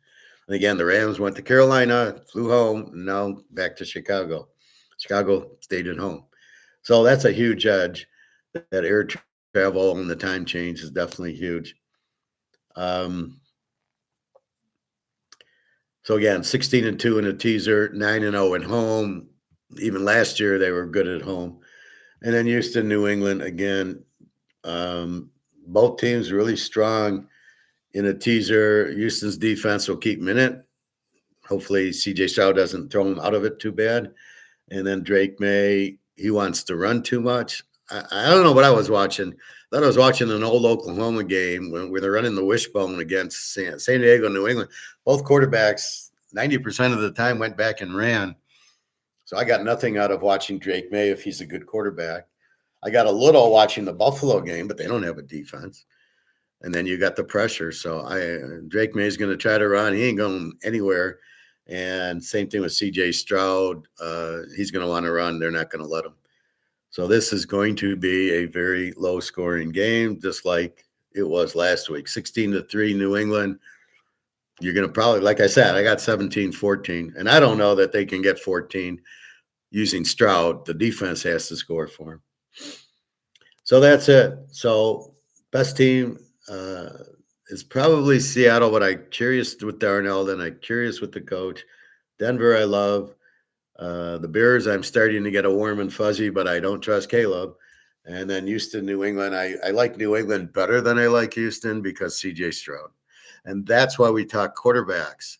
And again, the Rams went to Carolina, flew home, and now back to Chicago. Chicago stayed at home. So that's a huge edge. That air travel and the time change is definitely huge. So again, 16-2 in a teaser, 9-0 at home. Even last year they were good at home. And then Houston, New England again. Both teams really strong in a teaser. Houston's defense will keep them in it. Hopefully CJ Stroud doesn't throw them out of it too bad. And then Drake May, he wants to run too much. I don't know what I was watching. I thought I was watching an old Oklahoma game where they're running the wishbone against San Diego, New England. Both quarterbacks, 90% of the time, went back and ran. So I got nothing out of watching Drake May if he's a good quarterback. I got a little watching the Buffalo game, but they don't have a defense. And then you got the pressure. So Drake May is going to try to run. He ain't going anywhere. And same thing with CJ Stroud. He's going to want to run. They're not going to let him. So this is going to be a very low-scoring game, just like it was last week. 16-3 New England. You're going to probably, like I said, I got 17-14. And I don't know that they can get 14 using Stroud. The defense has to score for him. So that's it. So best team is probably Seattle, but I'm curious with Darnold, and I'm curious with the coach. Denver, I love. The Bears, I'm starting to get a warm and fuzzy, but I don't trust Caleb. And then Houston, New England, I like New England better than I like Houston because CJ Stroud. And that's why we talk quarterbacks.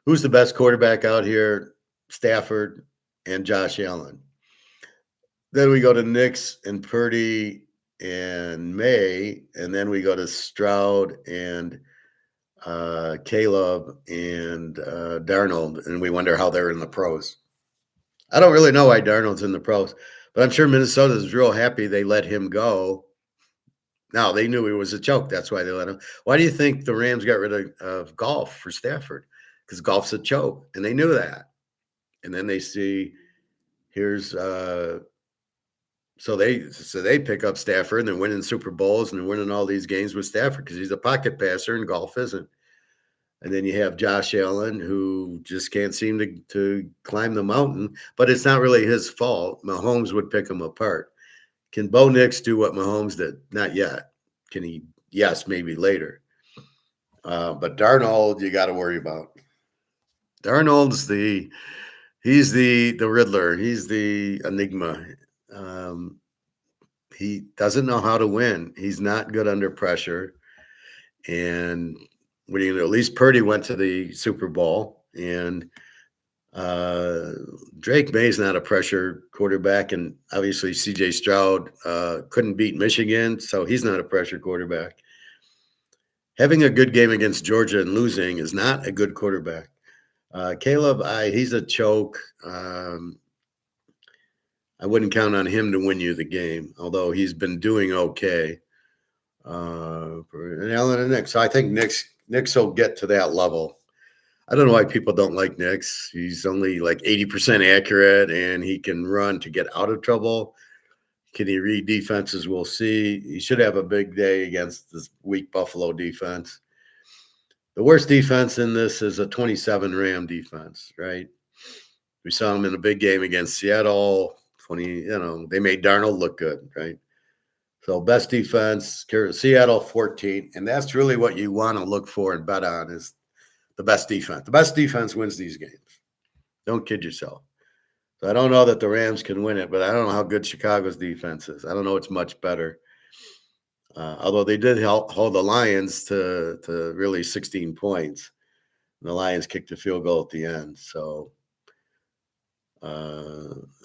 Who's the best quarterback out here? Stafford and Josh Allen. Then we go to Nix and Purdy and May, and then we go to Stroud and Caleb and Darnold, and we wonder how they're in the pros. I don't really know why Darnold's in the pros, but I'm sure Minnesota is real happy they let him go. Now, they knew it was a choke. That's why they let him. Why do you think the Rams got rid of golf for Stafford? Because golf's a choke, and they knew that. And then they see here's so they pick up Stafford, and they're winning Super Bowls and they're winning all these games with Stafford because he's a pocket passer and golf isn't. And then you have Josh Allen, who just can't seem to climb the mountain, but it's not really his fault. Mahomes would pick him apart. Can Bo Nix do what Mahomes did? Not yet. Can he? Yes, maybe later. But Darnold, you got to worry about. Darnold's he's the Riddler. He's the enigma. He doesn't know how to win. He's not good under pressure. And what do you know? At least Purdy went to the Super Bowl, and Drake May's not a pressure quarterback, and obviously CJ Stroud couldn't beat Michigan, so he's not a pressure quarterback. Having a good game against Georgia and losing is not a good quarterback. Caleb, he's a choke. I wouldn't count on him to win you the game, although he's been doing okay. For Allen and Nix. So I think Nix will get to that level. I don't know why people don't like Nix. He's only like 80% accurate, and he can run to get out of trouble. Can he read defenses? We'll see. He should have a big day against this weak Buffalo defense. The worst defense in this is a 27 Ram defense, right? We saw him in a big game against Seattle. They made Darnold look good, right? So best defense, Seattle 14. And that's really what you want to look for and bet on is the best defense. The best defense wins these games. Don't kid yourself. So I don't know that the Rams can win it, but I don't know how good Chicago's defense is. I don't know it's much better. Although they did hold the Lions to really 16 points. And the Lions kicked a field goal at the end. So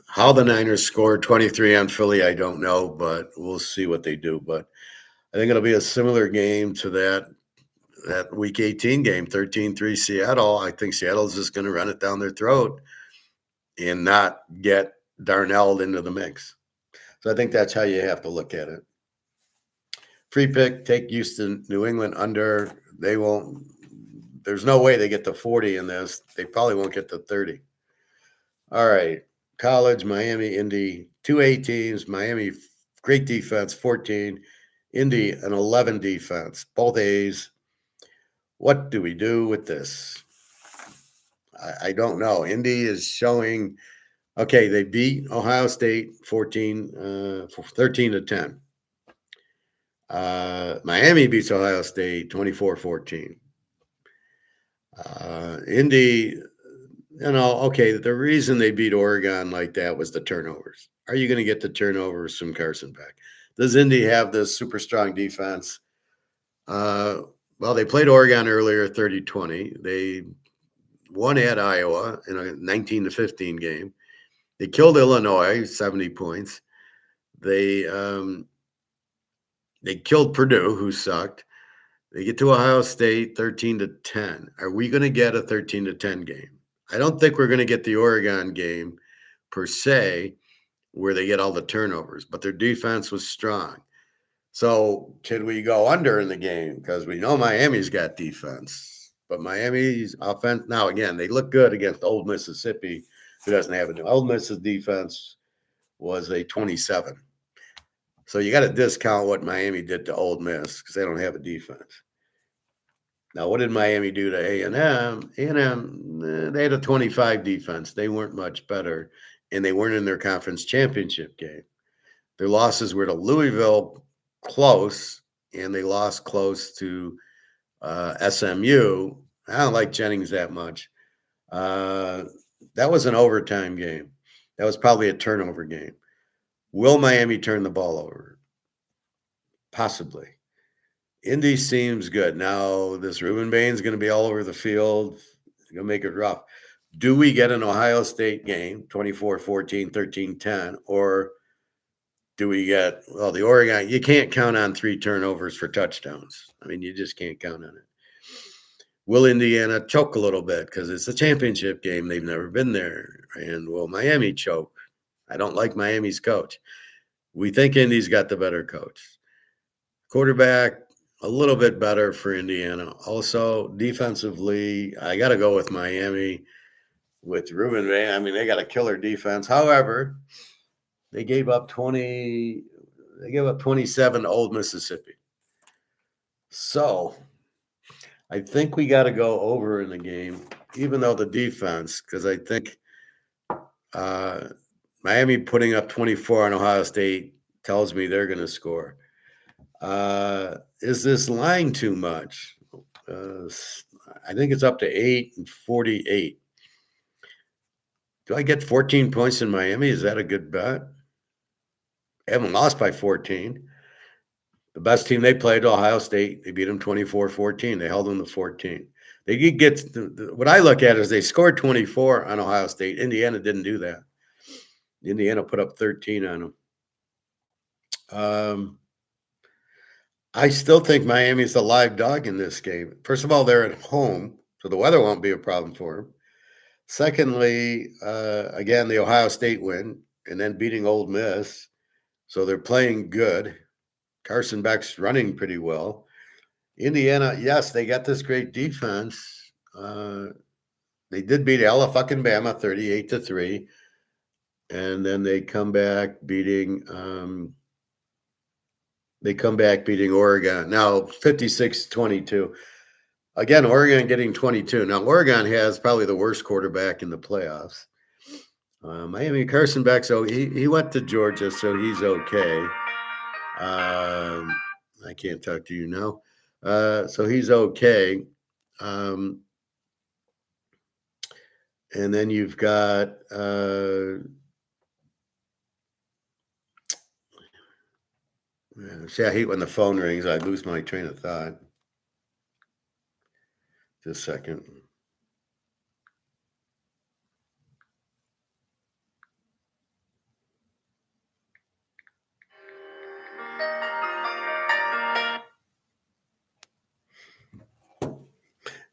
how the Niners scored 23 on Philly, I don't know, but we'll see what they do. But I think it'll be a similar game to that that Week 18 game, 13-3 Seattle. I think Seattle's just going to run it down their throat and not get Darnell into the mix. So I think that's how you have to look at it. Free pick, take Houston, New England under. They won't. There's no way they get to 40 in this. They probably won't get to 30. All right. College, Miami, Indy, 2 A teams. Miami, great defense, 14. Indy, an 11 defense, both A's. What do we do with this? I don't know. Indy is showing, okay, they beat Ohio State 13-10. Miami beats Ohio State 24-14. Indy, okay, the reason they beat Oregon like that was the turnovers. Are you going to get the turnovers from Carson back? Does Indy have this super strong defense? Well, they played Oregon earlier, 30-20. They won at Iowa in a 19-15 game. They killed Illinois, 70 points. They killed Purdue, who sucked. They get to Ohio State 13-10. Are we going to get a 13-10 game? I don't think we're going to get the Oregon game per se, where they get all the turnovers, but their defense was strong. So can we go under in the game? Because we know Miami's got defense, but Miami's offense, now again, they look good against Old Mississippi, who doesn't have it. Old Miss's defense was a 27. So you got to discount what Miami did to Old Miss because they don't have a defense. Now, what did Miami do to A&M? A&M, they had a 25 defense. They weren't much better, and they weren't in their conference championship game. Their losses were to Louisville, close, and they lost close to SMU. I don't like Jennings that much. That was an overtime game. That was probably a turnover game. Will Miami turn the ball over? Possibly. Indy seems good. Now, this Ruben Bain's going to be all over the field. He's going to make it rough. Do we get an Ohio State game, 24-14, 13-10, or do we get, well, the Oregon, you can't count on 3 turnovers for touchdowns. I mean, you just can't count on it. Will Indiana choke a little bit because it's a championship game? They've never been there. And will Miami choke? I don't like Miami's coach. We think Indy's got the better coach. Quarterback, a little bit better for Indiana. Also, defensively, I got to go with Miami with Ruben Bain. I mean, they got a killer defense. However, they gave up 27 to Old Mississippi. So I think we got to go over in the game, even though the defense, because I think Miami putting up 24 on Ohio State tells me they're going to score. Is this line too much? I think it's up to 8-48. Do I get 14 points in Miami? Is that a good bet? They haven't lost by 14. The best team they played, Ohio State, they beat them 24-14. They held them to 14. They did get what I look at is they scored 24 on Ohio State. Indiana didn't do that. Indiana put up 13 on them. I still think Miami's the live dog in this game. First of all, they're at home, so the weather won't be a problem for them. Secondly, again, the Ohio State win and then beating Ole Miss. So they're playing good. Carson Beck's running pretty well. Indiana, yes, they got this great defense. They did beat Alabama 38-3. And then they come back beating Oregon. Now 56-22. Again, Oregon getting 22. Now, Oregon has probably the worst quarterback in the playoffs. Miami, Carson Beck, so he went to Georgia, so he's okay. I can't talk to you now. So he's okay. And then you've got see, I hate when the phone rings. I lose my train of thought. Just a second.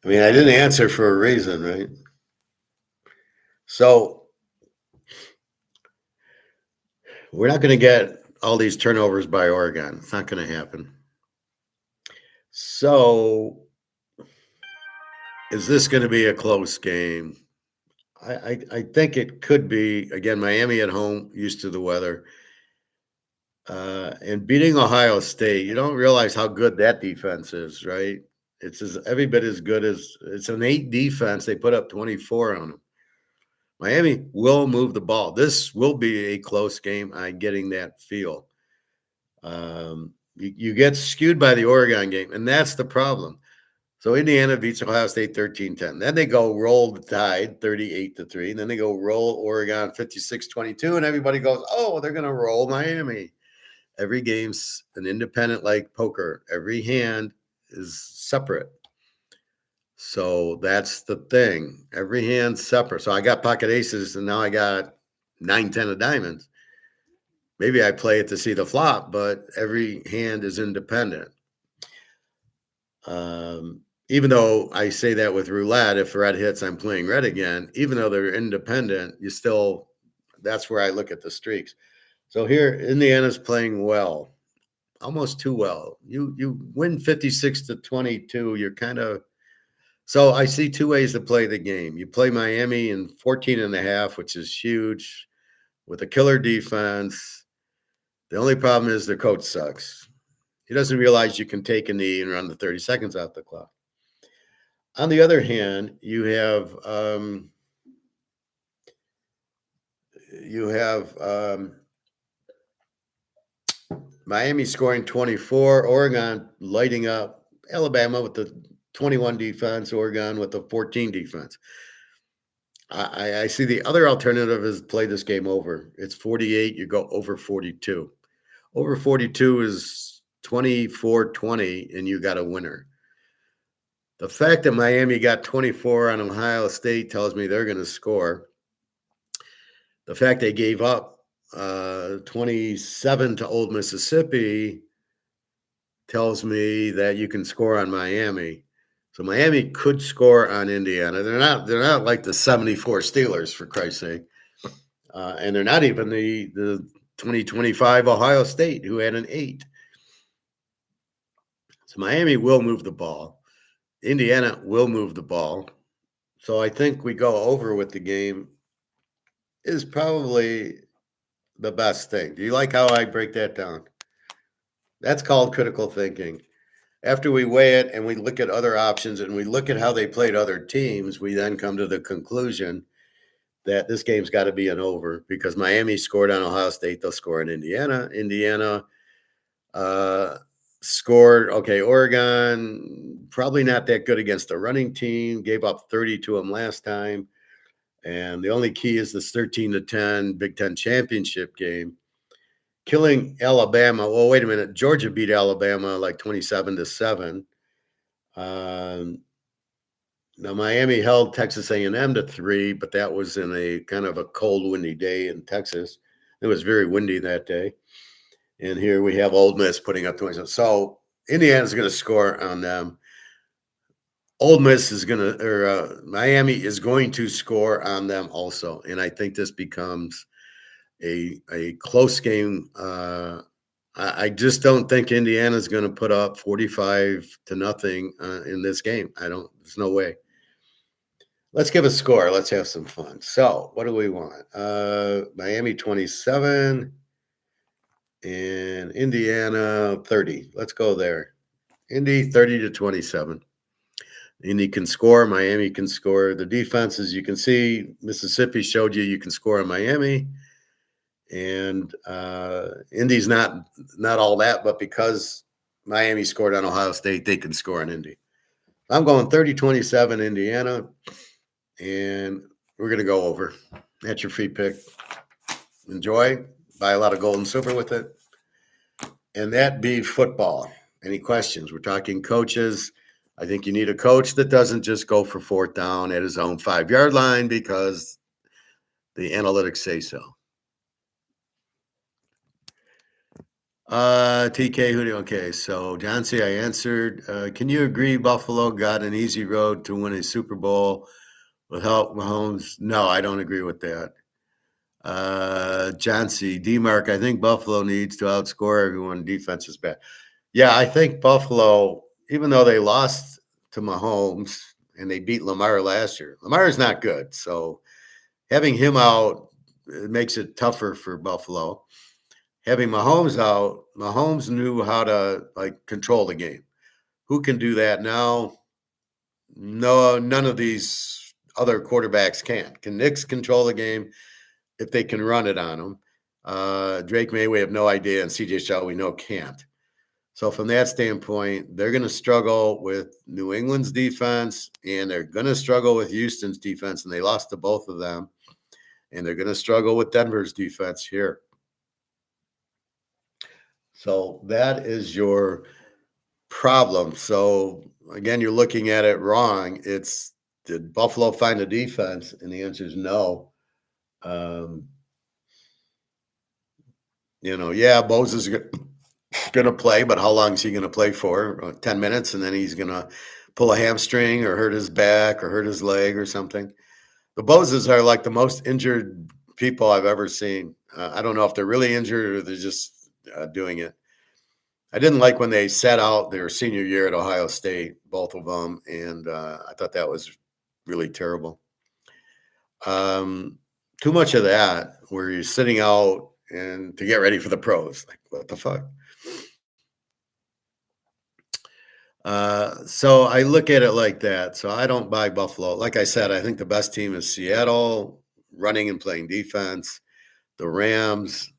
I mean, I didn't answer for a reason, right? So we're not going to get all these turnovers by Oregon. It's not going to happen. So is this going to be a close game? I think it could be. Again, Miami at home, used to the weather. And beating Ohio State, you don't realize how good that defense is, right? It's every bit as good as it's an 8 defense. They put up 24 on them. Miami will move the ball. This will be a close game. I'm getting that feel. You get skewed by the Oregon game, and that's the problem. So Indiana beats Ohio State 13-10. Then they go roll the Tide 38-3. And then they go roll Oregon 56-22. And everybody goes, oh, they're going to roll Miami. Every game's an independent like poker. Every hand is separate. So that's the thing. Every hand's separate. So I got pocket aces, and now I got 9-10 of diamonds. Maybe I play it to see the flop, but every hand is independent. Even though I say that with roulette, if red hits, I'm playing red again. Even though they're independent, that's where I look at the streaks. So here, Indiana's playing well, almost too well. You win 56-22. You're kind of so I see 2 ways to play the game. You play Miami in 14.5, which is huge, with a killer defense. The only problem is their coach sucks. He doesn't realize you can take a knee and run the 30 seconds off the clock. On the other hand, you have Miami scoring 24, Oregon lighting up Alabama with the 21 defense, Oregon with the 14 defense. I see the other alternative is play this game over. It's 48, you go over 42. Over 42 is 24-20, and you got a winner. The fact that Miami got 24 on Ohio State tells me they're going to score. The fact they gave up 27 to Old Mississippi tells me that you can score on Miami. So Miami could score on Indiana. They're not like the 74 Steelers, for Christ's sake. And they're not even the 2025 Ohio State, who had an 8. So Miami will move the ball. Indiana will move the ball. So I think we go over with the game is probably the best thing. Do you like how I break that down? That's called critical thinking. After we weigh it and we look at other options and we look at how they played other teams, we then come to the conclusion that this game's got to be an over because Miami scored on Ohio State. They'll score in Indiana. Indiana scored. Okay, Oregon, probably not that good against the running team. Gave up 30 to them last time. And the only key is this 13-10 Big Ten championship game. Killing Alabama. Well, wait a minute. Georgia beat Alabama like 27-7. Now Miami held Texas A&M to 3, but that was in a kind of a cold, windy day in Texas. It was very windy that day. And here we have Ole Miss putting up 27. So Indiana's going to score on them. Ole Miss is going to, or Miami is going to score on them also. And I think this becomes a close game. I just don't think Indiana's going to put up 45-0 in this game. There's no way. Let's give a score. Let's have some fun. So what do we want? Miami 27 and Indiana 30. Let's go there. Indy 30-27. Indy can score. Miami can score. The defense, as you can see, Mississippi showed you can score on Miami. And Indy's not all that, but because Miami scored on Ohio State, they can score on Indy. I'm going 30-27 Indiana, and we're going to go over. That's your free pick. Enjoy. Buy a lot of gold and silver with it. And that be football. Any questions? We're talking coaches. I think you need a coach that doesn't just go for 4th down at his own 5-yard line because the analytics say so. TK, okay, so John C., I answered. Can you agree Buffalo got an easy road to win a Super Bowl with help Mahomes? No, I don't agree with that. John C., D-Mark, I think Buffalo needs to outscore everyone. Defense is bad. Yeah, I think Buffalo, even though they lost to Mahomes and they beat Lamar last year, Lamar is not good. So having him out, it makes it tougher for Buffalo. Having Mahomes out, Mahomes knew how to like control the game. Who can do that now? No, none of these other quarterbacks can. Can Knicks control the game if they can run it on them? Drake May, we have no idea, and CJ Stroud, we know can't. So from that standpoint, they're going to struggle with New England's defense, and they're going to struggle with Houston's defense, and they lost to both of them. And they're going to struggle with Denver's defense here. So that is your problem. So again, you're looking at it wrong. It's did Buffalo find a defense? And the answer is no. Um, yeah, Bose is going to play, but how long is he going to play for? 10 minutes, and then he's going to pull a hamstring or hurt his back or hurt his leg or something. The Boses are like the most injured people I've ever seen. I don't know if they're really injured or they're just doing it. I didn't like when they sat out their senior year at Ohio State, both of them, and I thought that was really terrible. Too much of that where you're sitting out and to get ready for the pros. Like, what the fuck? So I look at it like that. So I don't buy Buffalo. Like I said, I think the best team is Seattle, running and playing defense. The Rams,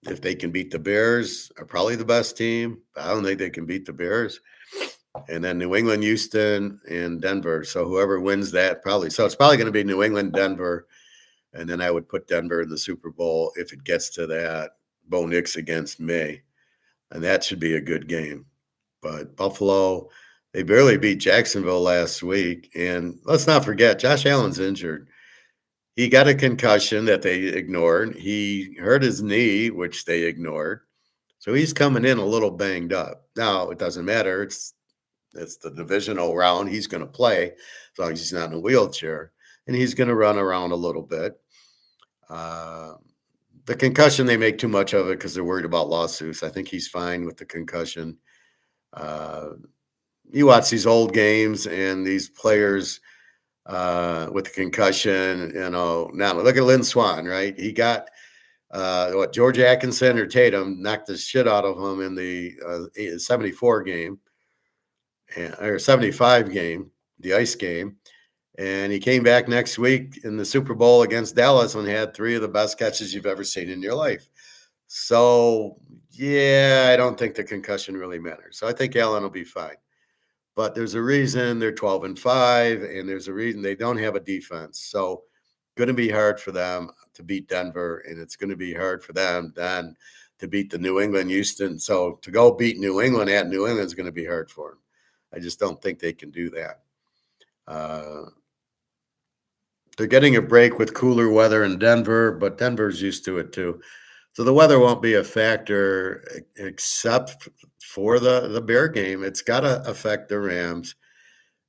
if they can beat the Bears, are probably the best team. I don't think they can beat the Bears. And then New England, Houston, and Denver. So whoever wins that probably. So it's probably going to be New England, Denver, and then I would put Denver in the Super Bowl if it gets to that. Bo Nix against May, and that should be a good game. But Buffalo, they barely beat Jacksonville last week. And let's not forget, Josh Allen's injured. He got a concussion that they ignored. He hurt his knee, which they ignored. So he's coming in a little banged up. Now, it doesn't matter. It's the divisional round. He's going to play as long as he's not in a wheelchair. And he's going to run around a little bit. The concussion, they make too much of it because they're worried about lawsuits. I think he's fine with the concussion. You watch these old games and these players with the concussion, now look at Lynn Swann, right? He got George Atkinson or Tatum knocked the shit out of him in the 74 game or 75 game, the ice game. And he came back next week in the Super Bowl against Dallas and had 3 of the best catches you've ever seen in your life. So, yeah, I don't think the concussion really matters. So I think Allen will be fine. But there's a reason they're 12-5, and there's a reason they don't have a defense. So going to be hard for them to beat Denver, and it's going to be hard for them then to beat the New England, Houston. So to go beat New England at New England is going to be hard for them. I just don't think they can do that. They're getting a break with cooler weather in Denver, but Denver's used to it too. So the weather won't be a factor except for the Bear game. It's got to affect the Rams.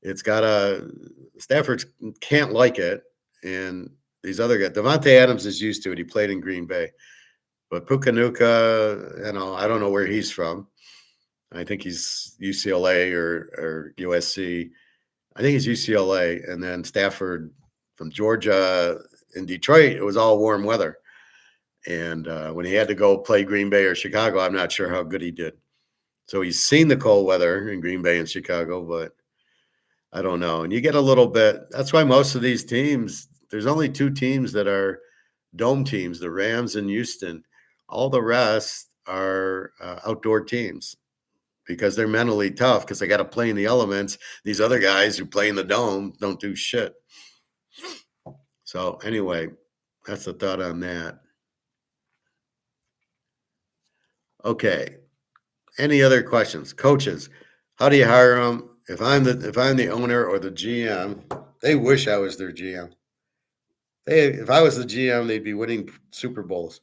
It's got to – Stafford can't like it, and these other guys – Devontae Adams is used to it. He played in Green Bay. But Pukanuka, I don't know where he's from. I think he's UCLA or USC. I think he's UCLA. And then Stafford from Georgia in Detroit, it was all warm weather. And when he had to go play Green Bay or Chicago, I'm not sure how good he did. So he's seen the cold weather in Green Bay and Chicago, but I don't know. And you get a little bit – that's why most of these teams – there's only 2 teams that are dome teams, the Rams and Houston. All the rest are outdoor teams because they're mentally tough because they got to play in the elements. These other guys who play in the dome don't do shit. So anyway, that's the thought on that. Okay. Any other questions? Coaches, how do you hire them? If I'm the owner or the GM, they wish I was their GM. If I was the GM, they'd be winning Super Bowls.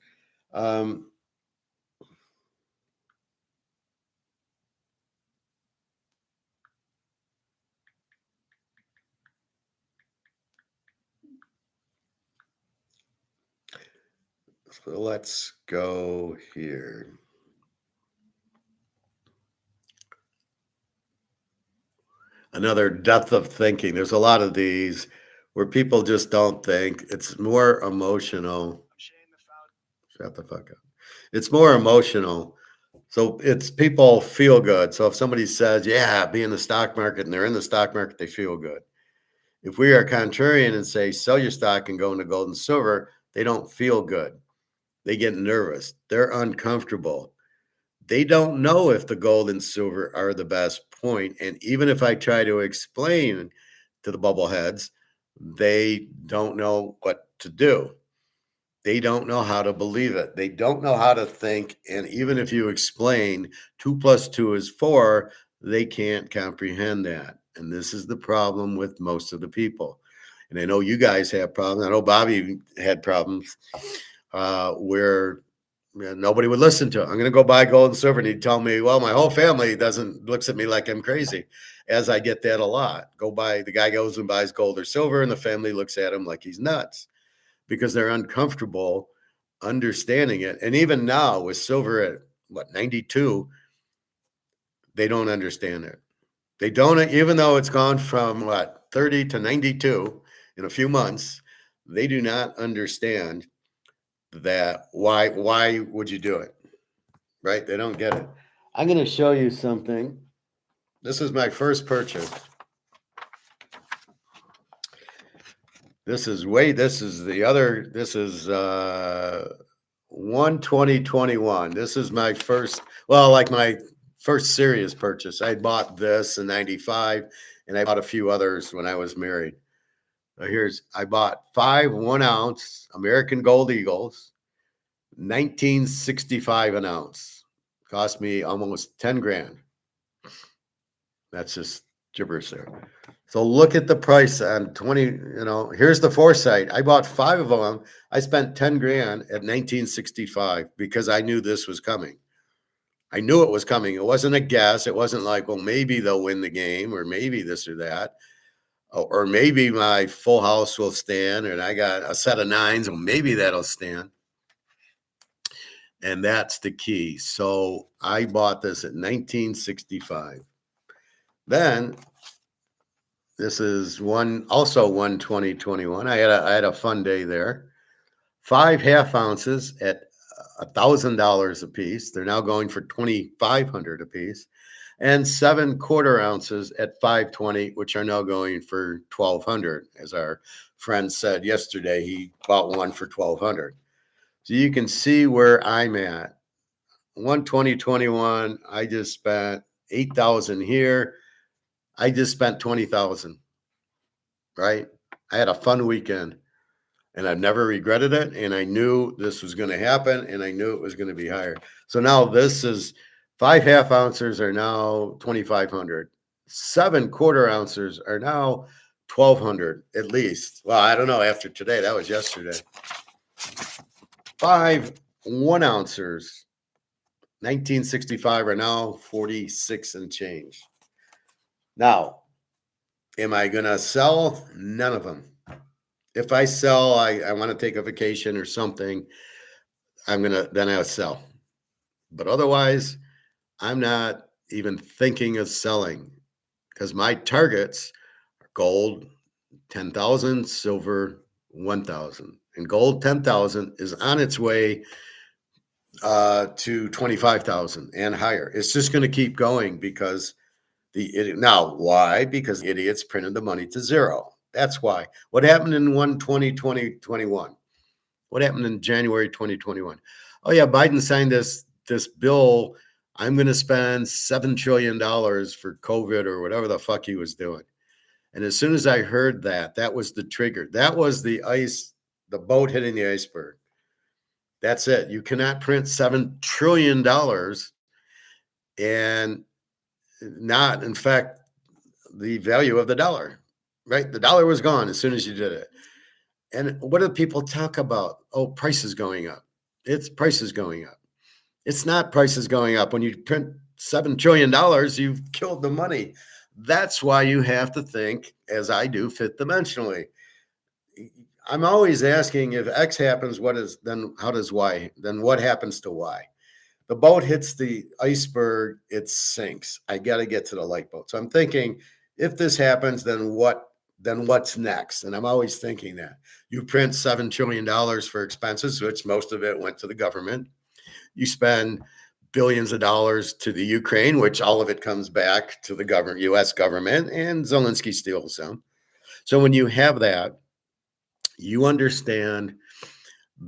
So let's go here. Another depth of thinking. There's a lot of these where people just don't think. It's more emotional. Shut the fuck up. It's more emotional. So it's people feel good. So if somebody says, yeah, be in the stock market and they're in the stock market, they feel good. If we are contrarian and say, sell your stock and go into gold and silver, they don't feel good. They get nervous. They're uncomfortable. They don't know if the gold and silver are the best point. And even if I try to explain to the bubbleheads, they don't know what to do. They don't know how to believe it. They don't know how to think. And even if you explain 2 + 2 is 4, they can't comprehend that. And this is the problem with most of the people. And I know you guys have problems. I know Bobby had problems where nobody would listen to it. I'm going to go buy gold and silver. And he'd tell me, well, my whole family looks at me like I'm crazy, as I get that a lot. The guy goes and buys gold or silver, and the family looks at him like he's nuts because they're uncomfortable understanding it. And even now with silver at 92, they don't understand it. They don't, even though it's gone from 30 to 92 in a few months, they do not understand that. Why would you do it? Right? They don't get it. I'm going to show you something. This is my first purchase. This is 1/20/21. This is my first, my first serious purchase. I bought this in 95 and I bought a few others when I was married. I bought 5 1-ounce American Gold Eagles, 1965 an ounce. Cost me almost 10 grand. That's just gibberish there. So look at the price on 20, here's the foresight. I bought 5 of them. I spent 10 grand at 1965 because I knew this was coming. I knew it was coming. It wasn't a guess. It wasn't like, well, maybe they'll win the game or maybe this or that. Or maybe my full house will stand and I got a set of 9s and maybe that'll stand. And that's the key. So I bought this at 1965. Then this is 1/20/21. I had a fun day there. 5 half ounces at $1,000 a piece. They're now going for $2,500 a piece, and 7 quarter ounces at $520, which are now going for $1,200. As our friend said yesterday, he bought one for $1,200. So you can see where I'm at. 1/20/21. I just spent $8,000 here. I just spent $20,000. Right? I had a fun weekend and I've never regretted it. And I knew this was going to happen and I knew it was going to be higher. So now this is 5 half ounces are now 2,500. 7 quarter ounces are now 1,200 at least. Well, I don't know after today. That was yesterday. 5 1-ounces, 1965 are now 46 and change. Now, am I going to sell? None of them. If I sell, I want to take a vacation or something, then I'll sell. But otherwise, I'm not even thinking of selling because my targets are gold, 10,000, silver, 1,000. And gold, 10,000 is on its way to 25,000 and higher. It's just going to keep going because now, why? Because idiots printed the money to zero. That's why. What happened in 1/20/2021? What happened in January 2021? Oh yeah, Biden signed this bill. I'm going to spend $7 trillion for COVID or whatever the fuck he was doing. And as soon as I heard that, that was the trigger. That was the boat hitting the iceberg. That's it. You cannot print $7 trillion and not, in fact, the value of the dollar, right? The dollar was gone as soon as you did it. And what do people talk about? Oh, prices going up. It's prices going up. It's not prices going up. When you print $7 trillion, you've killed the money. That's why you have to think, as I do, fifth dimensionally. I'm always asking if X happens, what is then how does Y? Then what happens to Y? The boat hits the iceberg, it sinks. I got to get to the lifeboat. So I'm thinking, if this happens, then what? Then what's next? And I'm always thinking that you print $7 trillion for expenses, which most of it went to the government. You spend billions of dollars to the Ukraine, which all of it comes back to the government, U.S. government, and Zelensky steals some. So when you have that, you understand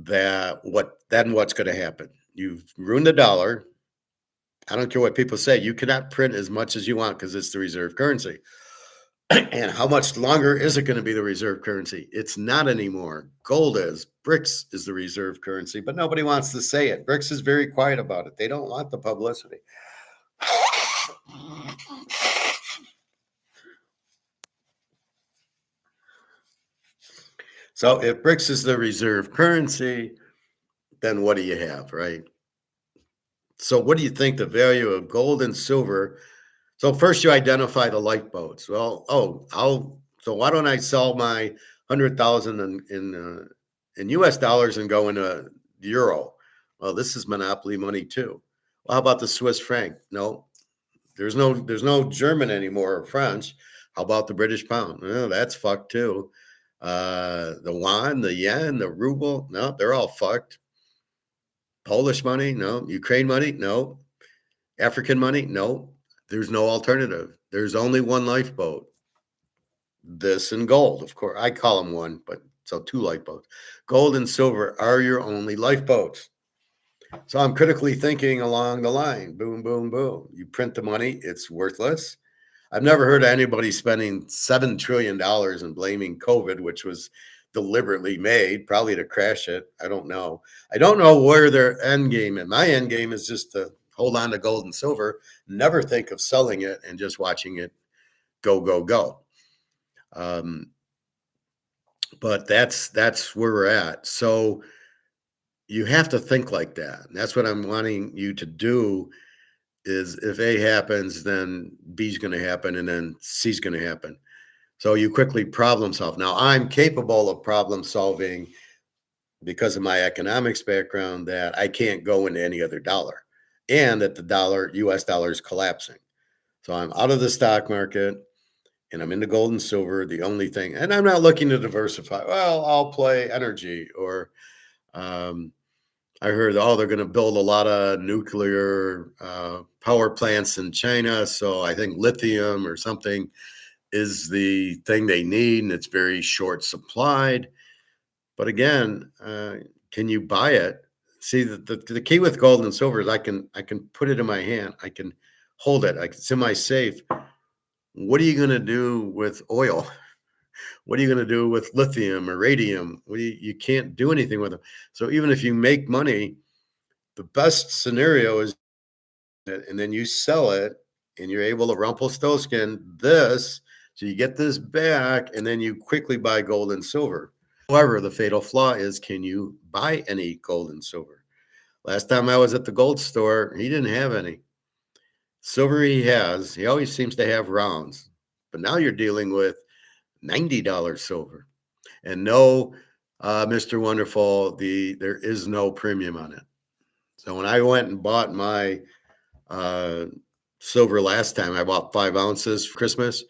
that what's going to happen. You've ruined the dollar. I don't care what people say. You cannot print as much as you want because it's the reserve currency. And how much longer is it going to be the reserve currency? It's not anymore. Gold is. BRICS is the reserve currency, but nobody wants to say it. BRICS is very quiet about it. They don't want the publicity. So if BRICS is the reserve currency, then what do you have, right? So what do you think the value of gold and silver? So first you identify the lifeboats. Well, so why don't I sell my 100,000 in US dollars and go into euro? Well, this is monopoly money too. Well, how about the Swiss franc? No, there's no German anymore or French. How about the British pound? Well, that's fucked too. The yuan, the yen, the ruble, no, they're all fucked. Polish money, no. Ukraine money, no. African money, no. There's no alternative. There's only one lifeboat. This and gold, of course. I call them one, but so two lifeboats. Gold and silver are your only lifeboats. So I'm critically thinking along the line. Boom, boom, boom. You print the money, it's worthless. I've never heard of anybody spending $7 trillion and blaming COVID, which was deliberately made, probably to crash it. I don't know. I don't know where their end game is. My end game is just to hold on to gold and silver, never think of selling it and just watching it go, go, go. But that's where we're at. So you have to think like that. And that's what I'm wanting you to do is if A happens, then B's going to happen and then C's going to happen. So you quickly problem solve. Now I'm capable of problem solving because of my economics background that I can't go into any other dollar and that the dollar, US dollar is collapsing. So I'm out of the stock market and I'm into gold and silver. The only thing, and I'm not looking to diversify. Well, I'll play energy or, I heard, they're going to build a lot of nuclear power plants in China. So I think lithium or something is the thing they need, and it's very short supplied. But again, can you buy it? See, the key with gold and silver is I can put it in my hand. I can hold it. It's in my safe. What are you going to do with oil? What are you going to do with lithium or radium? You can't do anything with them. So even if you make money, the best scenario is that, and then you sell it and you're able to Rumpelstiltskin this. So you get this back and then you quickly buy gold and silver. However, the fatal flaw is, can you buy any gold and silver? Last time I was at the gold store, he didn't have any. Silver he has. He always seems to have rounds. But now you're dealing with $90 silver. And no, Mr. Wonderful, there is no premium on it. So when I went and bought my silver last time, I bought 5 ounces for Christmas.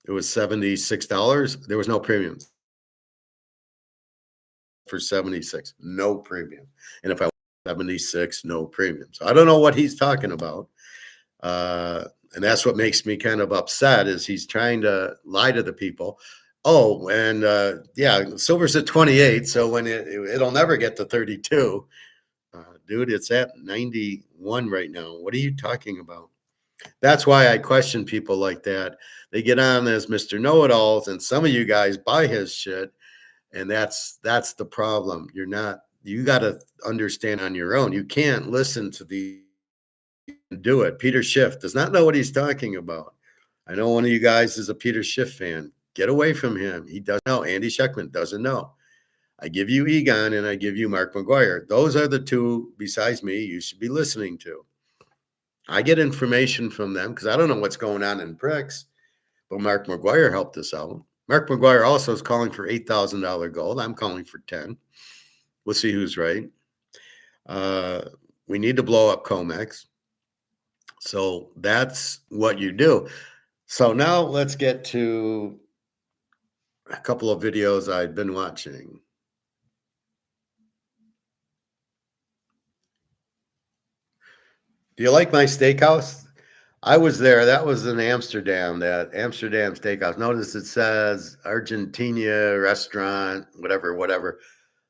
It was $76. There was no premium for 76, no premium. And if I 76, no premium. So I don't know what he's talking about. And that's what makes me kind of upset is he's trying to lie to the people. Oh, and yeah, silver's at 28. So when it'll never get to 32. Dude, it's at 91 right now. What are you talking about? That's why I question people like that. They get on as Mr. Know-it-alls, and some of you guys buy his shit, and that's the problem. You got to understand on your own. You can't listen to do it. Peter Schiff does not know what he's talking about. I know one of you guys is a Peter Schiff fan. Get away from him. He doesn't know. Andy Scheckman doesn't know. I give you Egon and I give you Mark McGuire. Those are the two, besides me, you should be listening to. I get information from them because I don't know what's going on in BRICS, but Mark McGuire helped us out. Mark McGuire also is calling for $8,000 gold. I'm calling for 10. We'll see who's right. Uh, we need to blow up Comex. So that's what you do. So now let's get to a couple of videos I've been watching. Do you like my steakhouse? I was there. That was in Amsterdam, that Amsterdam steakhouse. Notice it says Argentina restaurant, whatever, whatever.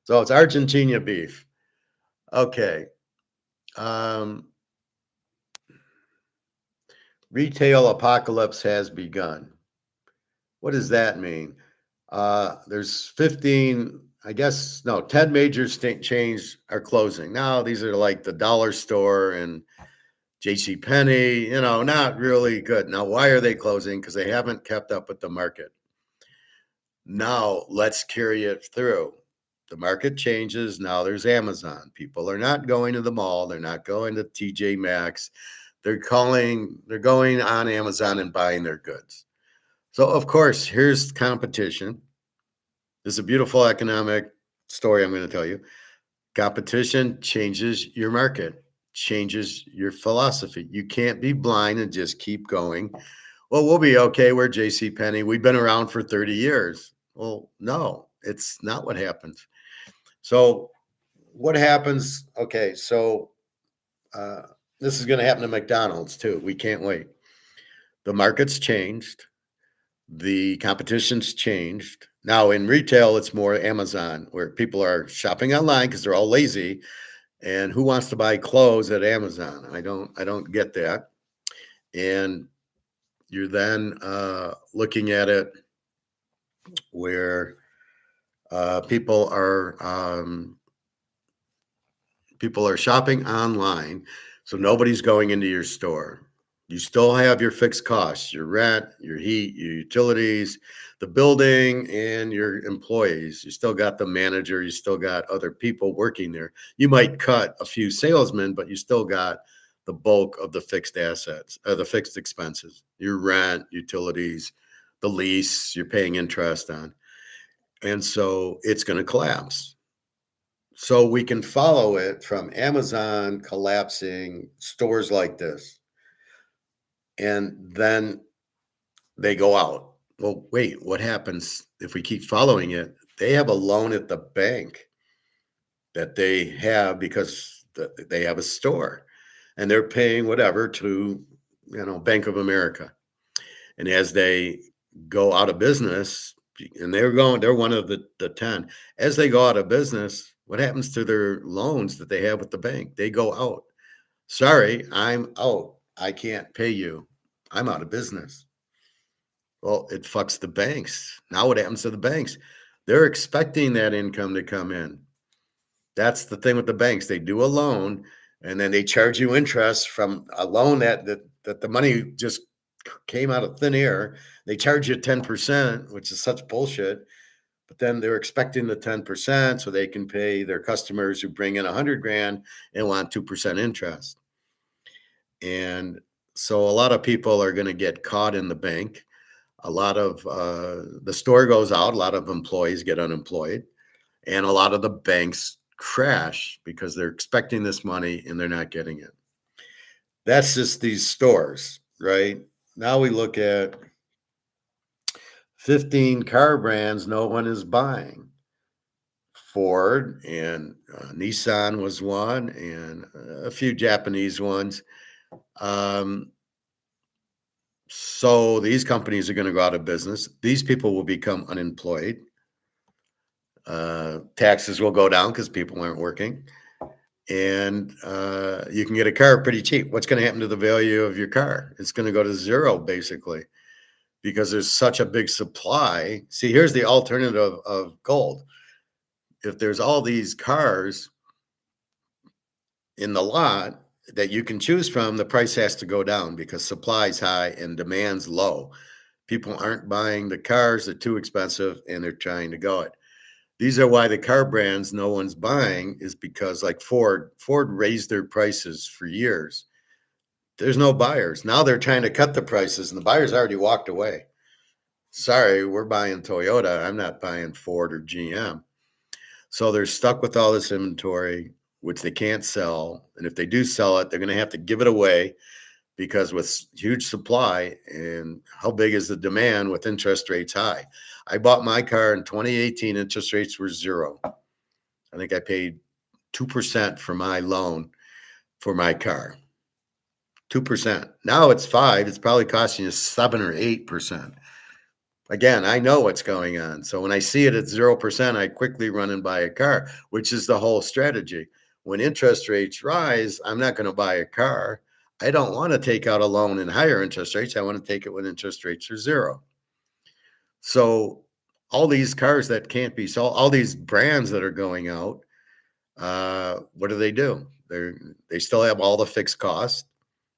So it's Argentina beef. Okay. Um, Retail apocalypse has begun. What does that mean? There's 15, I guess, no, 10 major chains are closing. Now, these are like the dollar store and JC Penney, not really good. Now, why are they closing? Because they haven't kept up with the market. Now, let's carry it through. The market changes. Now there's Amazon. People are not going to the mall. They're not going to TJ Maxx. They're going on Amazon and buying their goods. So, of course, here's competition. This is a beautiful economic story I'm going to tell you. Competition changes your market, changes your philosophy. You can't be blind and just keep going. Well, we'll be okay. We're J.C. Penney. We've been around for 30 years. Well, no, it's not what happens. So what happens? Okay, so this is going to happen to McDonald's too. We can't wait. The market's changed. The competition's changed. Now in retail, it's more Amazon, where people are shopping online because they're all lazy. And who wants to buy clothes at Amazon? I don't get that. And you're then looking at it where people are shopping online, so nobody's going into your store. You still have your fixed costs, your rent, your heat, your utilities, the building, and your employees. You still got the manager, you still got other people working there. You might cut a few salesmen, but you still got the bulk of the fixed assets, the fixed expenses, your rent, utilities, the lease you're paying interest on. And so it's going to collapse. So we can follow it from Amazon collapsing, stores like this. And then they go out. Well, wait, what happens if we keep following it? They have a loan at the bank that they have because they have a store and they're paying whatever to, Bank of America. And as they go out of business, and they're one of the 10, as they go out of business, what happens to their loans that they have with the bank? They go out. Sorry, I'm out. I can't pay you. I'm out of business. Well, it fucks the banks. Now what happens to the banks? They're expecting that income to come in. That's the thing with the banks. They do a loan and then they charge you interest from a loan that the money just came out of thin air. They charge you 10%, which is such bullshit. But then they're expecting the 10% so they can pay their customers who bring in 100 grand and want 2% interest. And so a lot of people are going to get caught in the bank. A lot of the store goes out. A lot of employees get unemployed. And a lot of the banks crash because they're expecting this money and they're not getting it. That's just these stores, right? Now we look at 15 car brands no one is buying. Ford and Nissan was one, and a few Japanese ones. So these companies are going to go out of business. These people will become unemployed. Taxes will go down because people aren't working. And you can get a car pretty cheap. What's going to happen to the value of your car? It's going to go to zero, basically, because there's such a big supply. See, here's the alternative of gold. If there's all these cars in the lot that you can choose from, the price has to go down because supply's high and demand's low. People aren't buying the cars, they're too expensive, and they're trying to go it. These are why the car brands no one's buying is because, like Ford raised their prices for years. There's no buyers. Now they're trying to cut the prices and the buyers already walked away. Sorry, we're buying Toyota. I'm not buying Ford or GM. So they're stuck with all this inventory, which they can't sell. And if they do sell it, they're going to have to give it away because with huge supply and how big is the demand with interest rates high? I bought my car in 2018, interest rates were zero. I think I paid 2% for my loan for my car. 2%. Now it's 5. It's probably costing you 7 or 8%. Again, I know what's going on. So when I see it at 0%, I quickly run and buy a car, which is the whole strategy. When interest rates rise, I'm not going to buy a car. I don't want to take out a loan in higher interest rates. I want to take it when interest rates are zero. So all these cars that can't be sold, all these brands that are going out, what do? They still have all the fixed costs.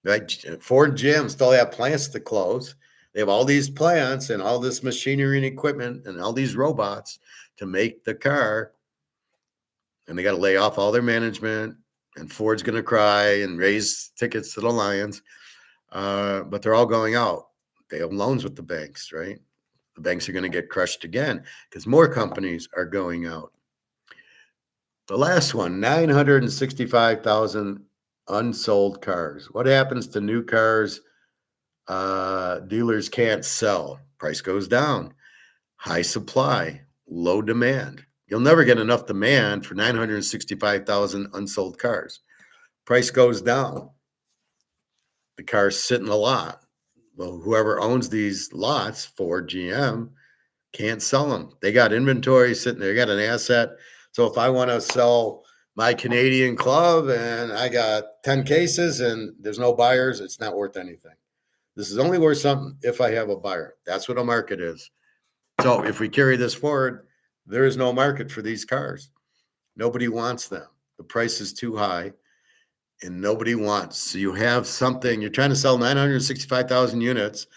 Right? Ford GM still have plants to close. They have all these plants and all this machinery and equipment and all these robots to make the car. And they got to lay off all their management. And Ford's going to cry and raise tickets to the Lions. But they're all going out. They have loans with the banks, right? The banks are going to get crushed again because more companies are going out. The last one, 965,000 unsold cars. What happens to new cars dealers can't sell? Price goes down. High supply, low demand. You'll never get enough demand for 965,000 unsold cars. Price goes down. The cars sit in a lot. Well, whoever owns these lots, Ford, GM, can't sell them. They got inventory sitting there. They got an asset. So if I want to sell my Canadian club and I got 10 cases and there's no buyers, it's not worth anything. This is only worth something if I have a buyer. That's what a market is. So if we carry this forward, there is no market for these cars. Nobody wants them. The price is too high and nobody wants. So you have something, you're trying to sell 965,000 units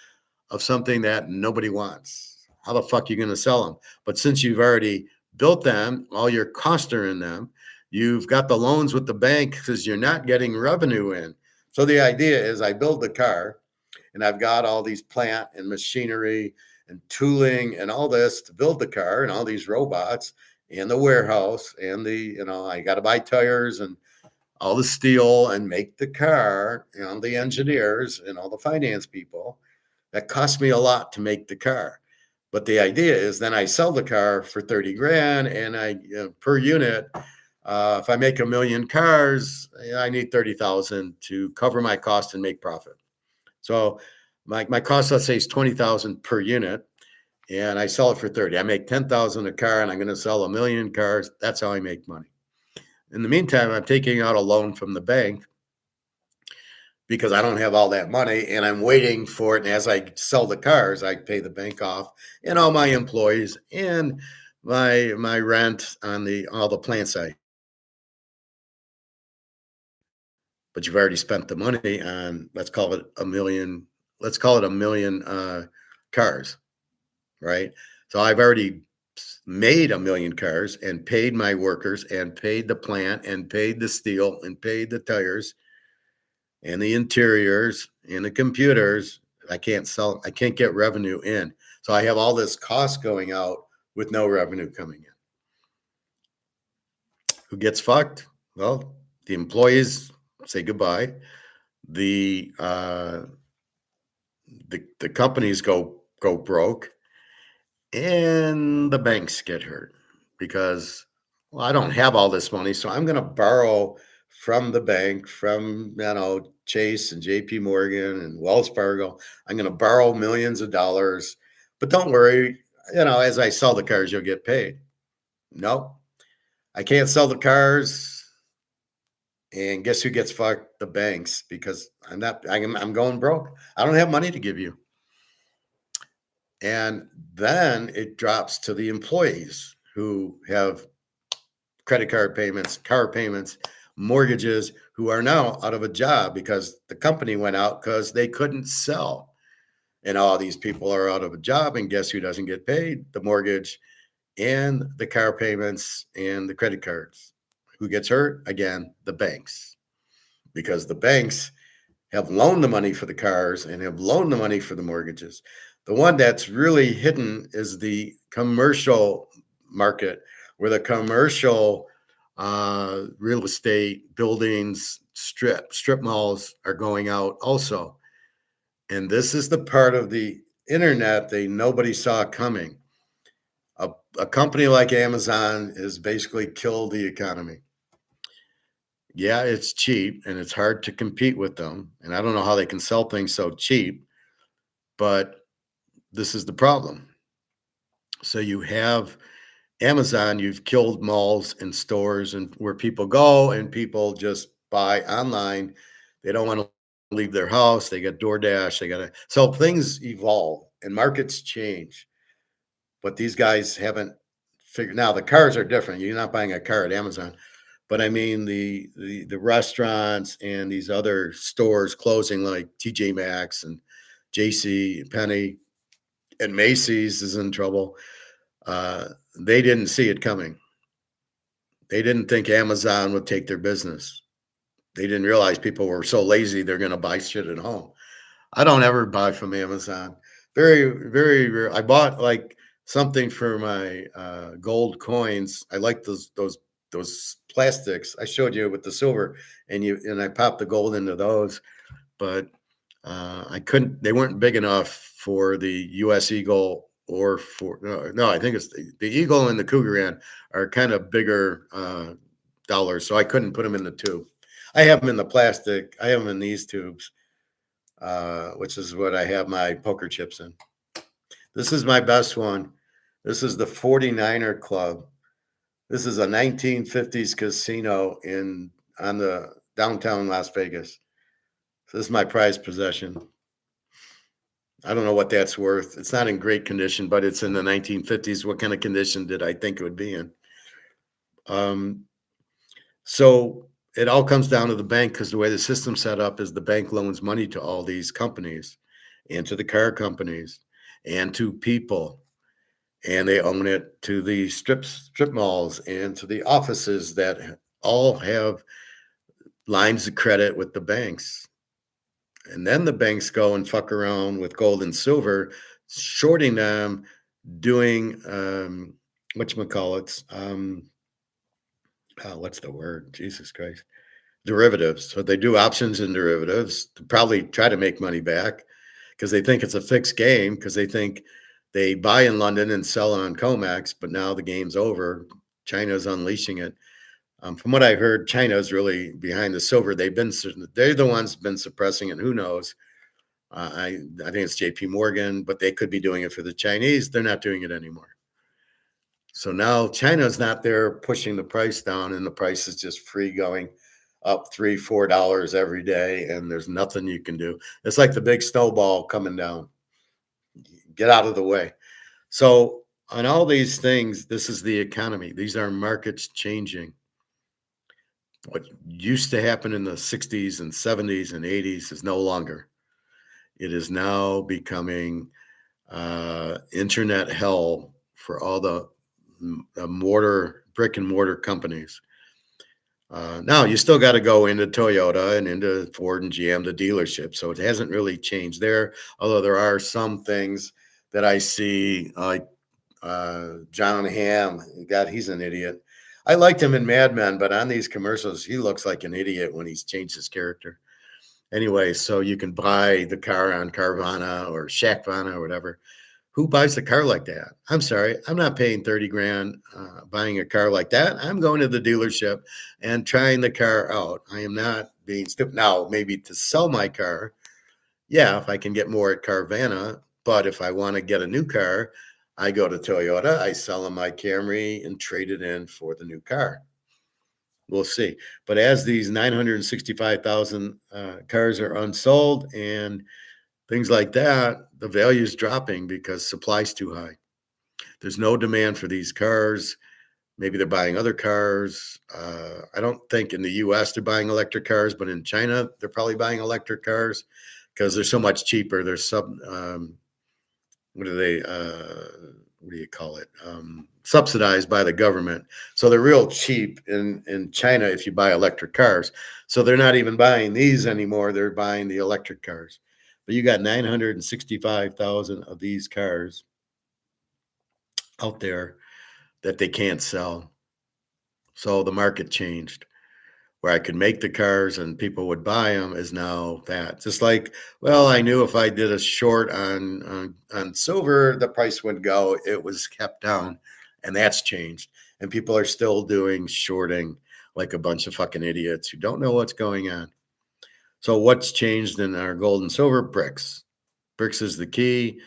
of something that nobody wants. How the fuck are you going to sell them? But since you've already built them, all your costs are in them, you've got the loans with the bank because you're not getting revenue in. So the idea is I build the car and I've got all these plant and machinery and tooling and all this to build the car and all these robots and the warehouse and I got to buy tires and all the steel and make the car, the engineers and all the finance people. That cost me a lot to make the car. But the idea is then I sell the car for 30 grand and per unit, if I make 1 million cars, I need 30,000 to cover my cost and make profit. So my cost, let's say, is 20,000 per unit and I sell it for 30. I make 10,000 a car and I'm going to sell 1 million cars. That's how I make money. In the meantime, I'm taking out a loan from the bank because I don't have all that money and I'm waiting for it. And as I sell the cars, I pay the bank off and all my employees and my rent on all the plant site. But you've already spent the money on, let's call it 1 million, cars, right? So I've already made 1 million cars and paid my workers and paid the plant and paid the steel and paid the tires and the interiors and the computers. I can't get revenue in. So I have all this cost going out with no revenue coming in. Who gets fucked? Well, the employees say goodbye. The companies go broke and the banks get hurt because I don't have all this money, so I'm going to borrow from the bank, from Chase and JP Morgan and Wells Fargo. I'm going to borrow millions of dollars, but don't worry, as I sell the cars, you'll get paid. No, I can't sell the cars. And guess who gets fucked? The banks, because I'm going broke. I don't have money to give you. And then it drops to the employees who have credit card payments, car payments, mortgages, who are now out of a job because the company went out because they couldn't sell. And all these people are out of a job. And guess who doesn't get paid? The mortgage and the car payments and the credit cards. Who gets hurt? Again, the banks. Because the banks have loaned the money for the cars and have loaned the money for the mortgages. The one that's really hidden is the commercial market, where the commercial real estate buildings, strip malls are going out also. And this is the part of the internet that nobody saw coming. A company like Amazon has basically killed the economy. Yeah, it's cheap and it's hard to compete with them. And I don't know how they can sell things so cheap, but this is the problem. So you have Amazon, you've killed malls and stores and where people go and people just buy online. They don't want to leave their house. They got DoorDash. They got to, so things evolve and markets change. But these guys haven't figured. Now the cars are different. You're not buying a car at Amazon, but I mean the restaurants and these other stores closing like TJ Maxx and JC Penney and Macy's is in trouble. Uh, they didn't see it coming. They didn't think Amazon would take their business. They didn't realize people were so lazy they're going to buy shit at home. I don't ever buy from Amazon. Very, very rare. I bought like something for my gold coins. I like those plastics. I showed you with the silver, and I popped the gold into those, but I couldn't. They weren't big enough for the U.S. Eagle or for no. I think it's the Eagle and the Cougaran are kind of bigger dollars, so I couldn't put them in the tube. I have them in the plastic. I have them in these tubes, which is what I have my poker chips in. This is my best one. This is the 49er Club. This is a 1950s casino in on the downtown Las Vegas. So this is my prized possession. I don't know what that's worth. It's not in great condition, but it's in the 1950s. What kind of condition did I think it would be in? So it all comes down to the bank because the way the system's set up is the bank loans money to all these companies and to the car companies and to people. And they own it to the strip malls and to the offices that all have lines of credit with the banks. And then the banks go and fuck around with gold and silver, shorting them, doing whatchamacallits, what's the word? Jesus Christ. Derivatives. So they do options and derivatives to probably try to make money back because they think it's a fixed game because they think they buy in London and sell on COMEX, but now the game's over. China's unleashing it. From what I heard, China's really behind the silver. They're the ones been suppressing it. Who knows? I think it's J.P. Morgan, but they could be doing it for the Chinese. They're not doing it anymore. So now China's not there pushing the price down, and the price is just free going up $3-4 every day, and there's nothing you can do. It's like the big snowball coming down. Get out of the way. So on all these things, this is the economy. These are markets changing. What used to happen in the 60s and 70s and 80s is no longer. It is now becoming internet hell for all the brick and mortar companies. Now you still got to go into Toyota and into Ford and GM, the dealership. So it hasn't really changed there, although there are some things that I see, like John Hamm. God, he's an idiot. I liked him in Mad Men, but on these commercials, he looks like an idiot when he's changed his character. Anyway, so you can buy the car on Carvana or Shackvana or whatever. Who buys a car like that? I'm sorry, I'm not paying 30 grand buying a car like that. I'm going to the dealership and trying the car out. I am not being stupid. Now, maybe to sell my car, yeah, if I can get more at Carvana. But if I want to get a new car, I go to Toyota, I sell them my Camry and trade it in for the new car. We'll see. But as these 965,000 cars are unsold and things like that, the value is dropping because supply's too high. There's no demand for these cars. Maybe they're buying other cars. I don't think in the US they're buying electric cars, but in China, they're probably buying electric cars because they're so much cheaper. They're what are they? what do you call it? Subsidized by the government. So they're real cheap in China if you buy electric cars. So they're not even buying these anymore. They're buying the electric cars. But you got 965,000 of these cars out there that they can't sell. So the market changed. Where I could make the cars and people would buy them is now that. Just like, well, I knew if I did a short on silver, the price would go. It was kept down, and that's changed. And people are still doing shorting like a bunch of fucking idiots who don't know what's going on. So what's changed in our gold and silver? Bricks. Bricks is the key.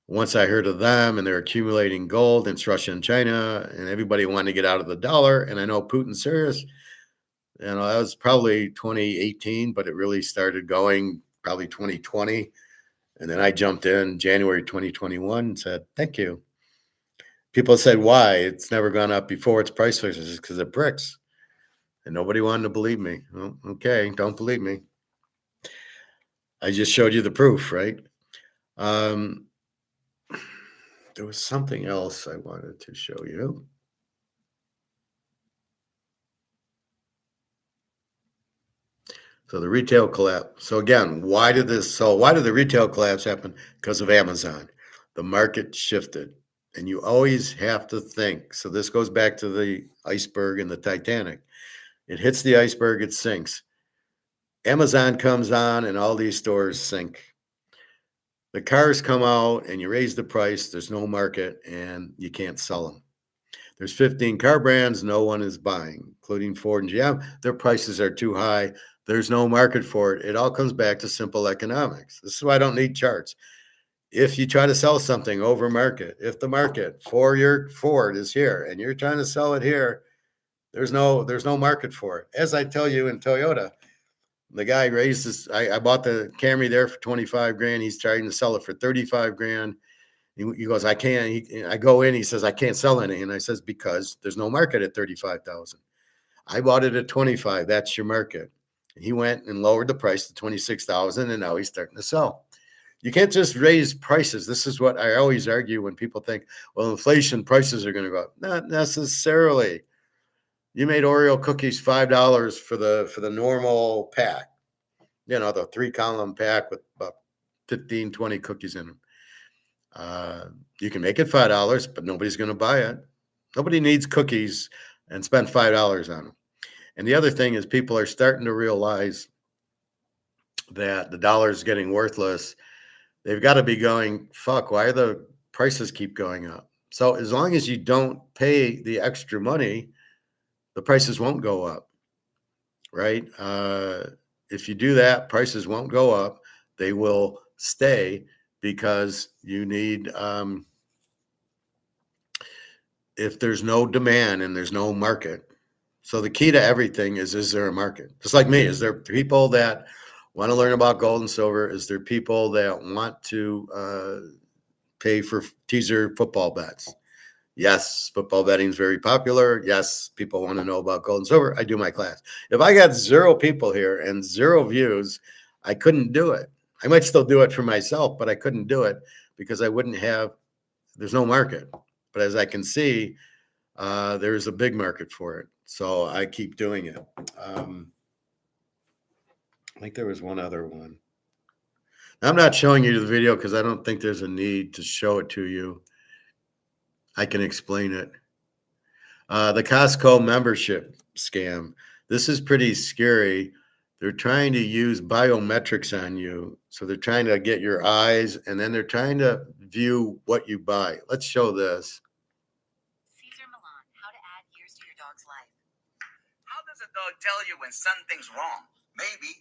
Once I heard of them and they're accumulating gold, and it's Russia and China, and everybody wanted to get out of the dollar. And I know Putin's serious. That was probably 2018, but it really started going probably 2020. And then I jumped in January 2021 and said, thank you. People said, why? It's never gone up before. Its price fixes because of bricks. And nobody wanted to believe me. Well, okay, don't believe me. I just showed you the proof, right? There was something else I wanted to show you. So the retail collapse. So again, why did the retail collapse happen? Because of Amazon. The market shifted. And you always have to think. So this goes back to the iceberg and the Titanic. It hits the iceberg, it sinks. Amazon comes on and all these stores sink. The cars come out and you raise the price, there's no market and you can't sell them. There's 15 car brands, no one is buying, including Ford and GM. Their prices are too high. There's no market for it. It all comes back to simple economics. This is why I don't need charts. If you try to sell something over market, if the market for your Ford is here and you're trying to sell it here, there's no market for it. As I tell you in Toyota, the guy raised this. I bought the Camry there for 25 grand. He's trying to sell it for 35 grand. He goes, I can't. I go in. He says, I can't sell any. And I says, because there's no market at 35,000. I bought it at 25. That's your market. And he went and lowered the price to 26,000, and now he's starting to sell. You can't just raise prices. This is what I always argue when people think, well, inflation, prices are going to go up. Not necessarily. You made Oreo cookies $5 for the normal pack. The 3-column pack with about 15, 20 cookies in them. You can make it $5, but nobody's going to buy it. Nobody needs cookies and spend $5 on them. And the other thing is people are starting to realize that the dollar is getting worthless. They've got to be going, fuck, why are the prices keep going up? So as long as you don't pay the extra money, the prices won't go up, right? If you do that, prices won't go up. They will stay because you need, if there's no demand and there's no market. So the key to everything is there a market? Just like me, is there people that want to learn about gold and silver? Is there people that want to pay for teaser football bets? Yes, football betting is very popular. Yes, people want to know about gold and silver. I do my class. If I got 0 people here and 0 views, I couldn't do it. I might still do it for myself, but I couldn't do it because there's no market. But as I can see, there's a big market for it. So I keep doing it. I think there was one other one. I'm not showing you the video because I don't think there's a need to show it to you. I can explain it. The Costco membership scam. This is pretty scary. They're trying to use biometrics on you. So they're trying to get your eyes and then they're trying to view what you buy. Let's show this. How to add years to your dog's life. How does a dog tell you when something's wrong? Maybe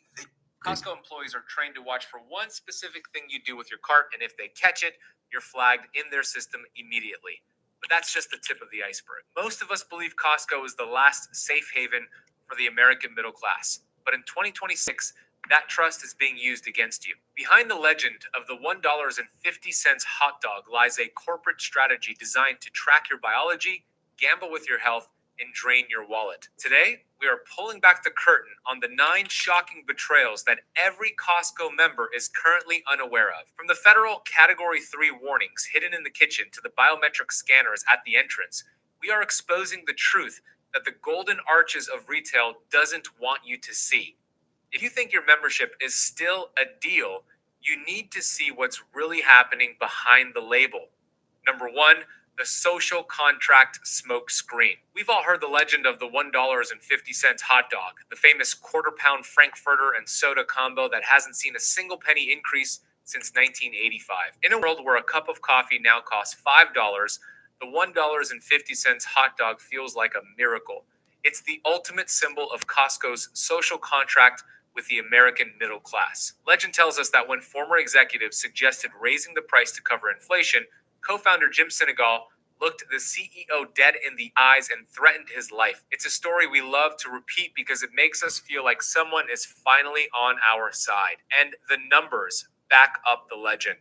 Costco employees are trained to watch for one specific thing you do with your cart, and if they catch it, you're flagged in their system immediately. But that's just the tip of the iceberg. Most of us believe Costco is the last safe haven for the American middle class. But in 2026, that trust is being used against you. Behind the legend of the $1.50 hot dog lies a corporate strategy designed to track your biology, gamble with your health, and drain your wallet. Today, we are pulling back the curtain on the 9 shocking betrayals that every Costco member is currently unaware of. From the federal Category 3 warnings hidden in the kitchen to the biometric scanners at the entrance, we are exposing the truth that the golden arches of retail doesn't want you to see. If you think your membership is still a deal, you need to see what's really happening behind the label. Number 1, the social contract smoke screen. We've all heard the legend of the $1.50 hot dog, the famous quarter-pound Frankfurter and soda combo that hasn't seen a single penny increase since 1985. In a world where a cup of coffee now costs $5, the $1.50 hot dog feels like a miracle. It's the ultimate symbol of Costco's social contract with the American middle class. Legend tells us that when former executives suggested raising the price to cover inflation, co-founder Jim Sinegal looked the CEO dead in the eyes and threatened his life. It's a story we love to repeat because it makes us feel like someone is finally on our side. And the numbers back up the legend.